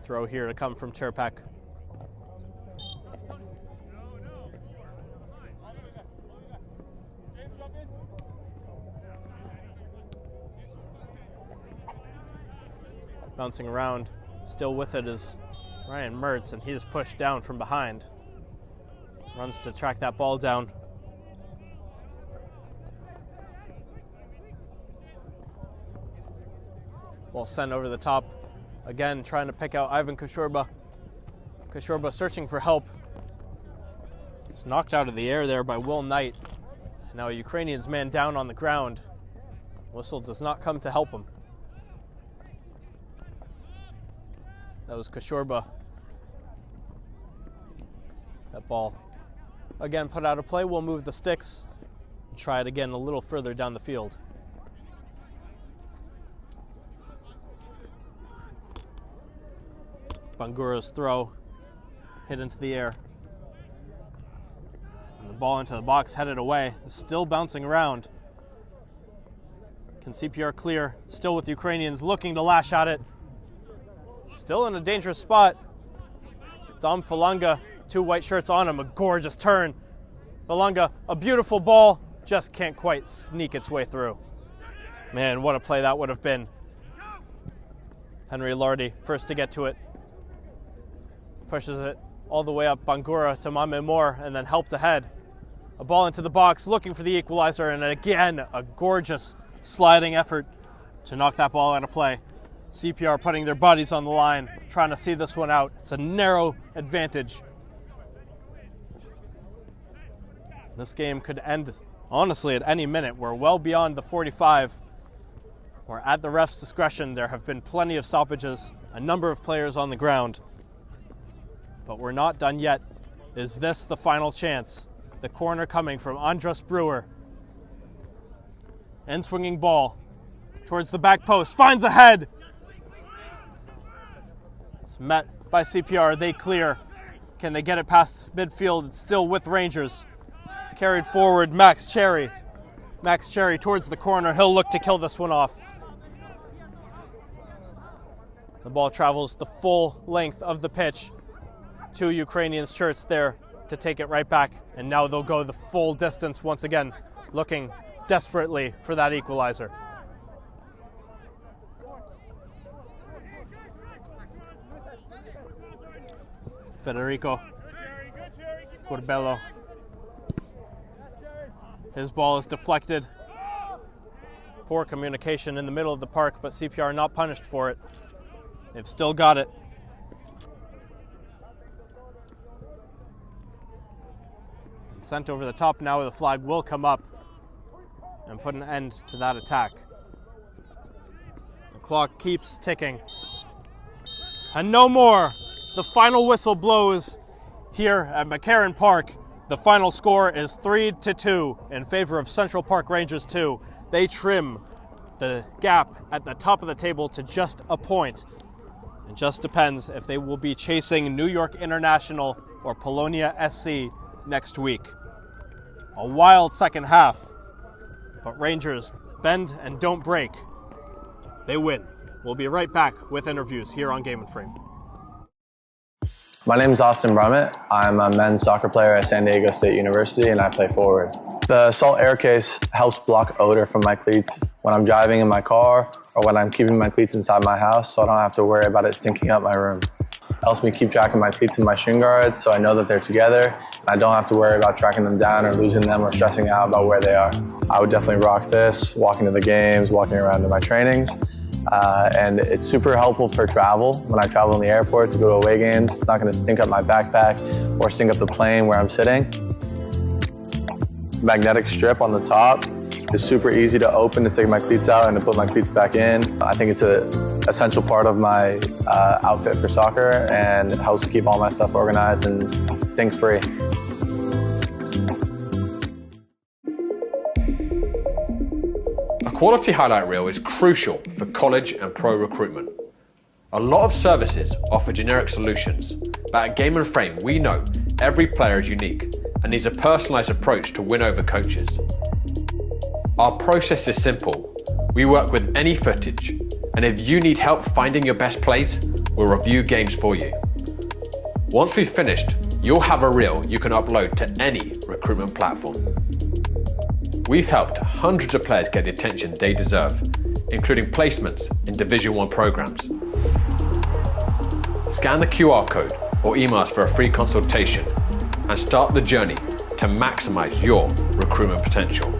Throw here to come from Cherpak. Bouncing around, still with it is Ryan Mertz, and he is pushed down from behind. Runs to track that ball down. Ball sent over the top. Again, trying to pick out Ivan Koshorba. Koshorba searching for help. It's knocked out of the air there by Will Knight. Now a Ukrainian's man down on the ground. Whistle does not come to help him. That was Koshorba. That ball again put out of play. We'll move the sticks and try it again a little further down the field. Bangura's throw hit into the air. And the ball into the box, headed away. Still bouncing around. Can CPR clear? Still with Ukrainians looking to lash at it. Still in a dangerous spot. Dom Falanga, 2 white shirts on him, a gorgeous turn. Falanga, a beautiful ball, just can't quite sneak its way through. Man, what a play that would have been. Henry Lardy, first to get to it. Pushes it all the way up Bangura to Mamemor, and then helped ahead. A ball into the box, looking for the equalizer, and again, a gorgeous sliding effort to knock that ball out of play. CPR putting their bodies on the line, trying to see this one out. It's a narrow advantage. This game could end, honestly, at any minute. We're well beyond the 45. We're at the ref's discretion. There have been plenty of stoppages, a number of players on the ground. But we're not done yet. Is this the final chance? The corner coming from Andras Brewer. End swinging ball. towards the back post, finds a head. It's met by CPR, they clear. Can they get it past midfield? It's still with Rangers. Carried forward, Max Cherry. Max Cherry towards the corner, he'll look to kill this one off. The ball travels the full length of the pitch. 2 Ukrainian shirts there to take it right back, and now they'll go the full distance once again, looking desperately for that equalizer. Federico Corbello. His ball is deflected. Poor communication in the middle of the park, but CPR not punished for it. They've still got it. And sent over the top, now the flag will come up and put an end to that attack. The clock keeps ticking. And no more. The final whistle blows here at McCarran Park. The final score is 3-2 in favor of Central Park Rangers 2. They trim the gap at the top of the table to just a point. It just depends if they will be chasing New York International or Polonia SC next week. A wild second half, but Rangers bend and don't break. They win. We'll be right back with interviews here on Game and Frame. My name is Austin Brummett. I'm a men's soccer player at San Diego State University and I play forward. The Salt Air Case helps block odor from my cleats when I'm driving in my car or when I'm keeping my cleats inside my house, so I don't have to worry about it stinking up my room. It helps me keep track of my cleats and my shin guards so I know that they're together and I don't have to worry about tracking them down or losing them or stressing out about where they are. I would definitely rock this, walking to the games, walking around to my trainings. And it's super helpful for travel. When I travel in the airport to go to away games, it's not going to stink up my backpack or stink up the plane where I'm sitting. Magnetic strip on the top is super easy to open to take my cleats out and to put my cleats back in. I think it's an essential part of my outfit for soccer and it helps keep all my stuff organized and stink-free. A quality highlight reel is crucial for college and pro recruitment. A lot of services offer generic solutions, but at Game and Frame we know every player is unique and needs a personalised approach to win over coaches. Our process is simple. We work with any footage, and if you need help finding your best plays, we'll review games for you. Once we've finished, you'll have a reel you can upload to any recruitment platform. We've helped hundreds of players get the attention they deserve, including placements in Division 1 programs. Scan the QR code or email us for a free consultation and start the journey to maximize your recruitment potential.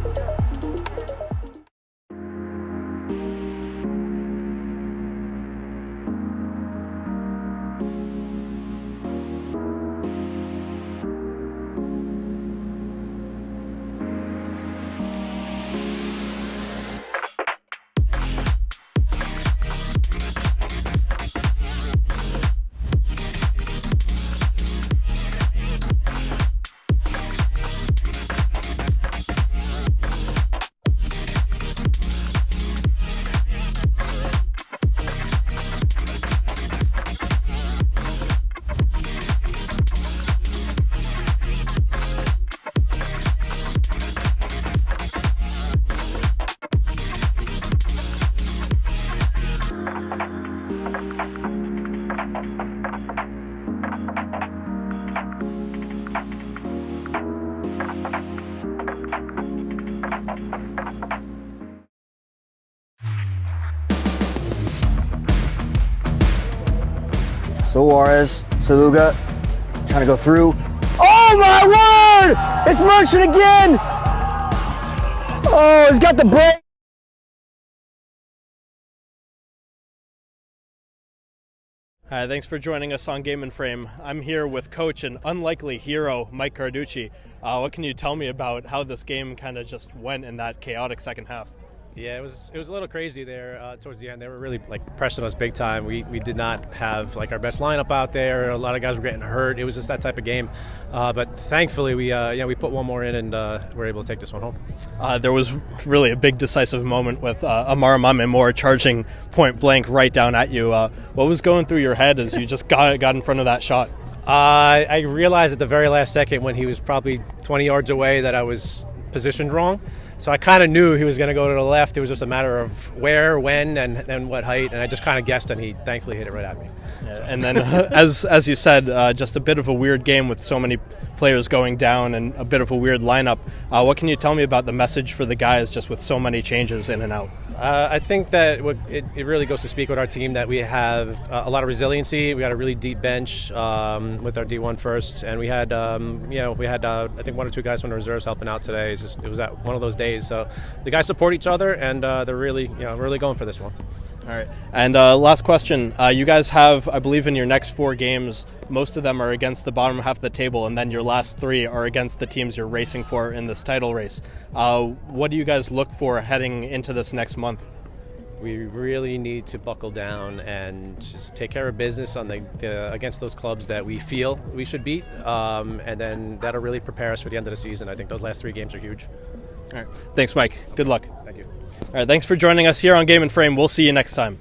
Suarez, Saluga, trying to go through. Oh my word! It's Merchant again! Oh, he's got the break. Hi, thanks for joining us on Game and Frame. I'm here with coach and unlikely hero, Mike Carducci. What can you tell me about how this game kind of just went in that chaotic second half? Yeah, it was a little crazy there towards the end. They were really pressing us big time. We did not have our best lineup out there. A lot of guys were getting hurt. It was just that type of game. But thankfully we put one more in and we're able to take this one home. There was really a big decisive moment with Amara Mamemore charging point blank right down at you. What was going through your head as you just got in front of that shot? I realized at the very last second when he was probably 20 yards away that I was positioned wrong. So I kind of knew he was going to go to the left. It was just a matter of where, when, and what height. And I just kind of guessed, and he thankfully hit it right at me. Yeah, and then, as you said, just a bit of a weird game with so many players going down and a bit of a weird lineup. What can you tell me about the message for the guys just with so many changes in and out? I think that it really goes to speak with our team that we have a lot of resiliency. We got a really deep bench with our D1 first, and we had I think one or two guys from the reserves helping out today. It was one of those days. So the guys support each other, and they're really going for this one. All right. And last question. You guys have, I believe, in your next 4 games, most of them are against the bottom half of the table, and then your last 3 are against the teams you're racing for in this title race. What do you guys look for heading into this next month? We really need to buckle down and just take care of business on against those clubs that we feel we should beat, and then that'll really prepare us for the end of the season. I think those last 3 games are huge. All right. Thanks, Mike. Good luck. Thank you. All right. Thanks for joining us here on Game and Frame. We'll see you next time.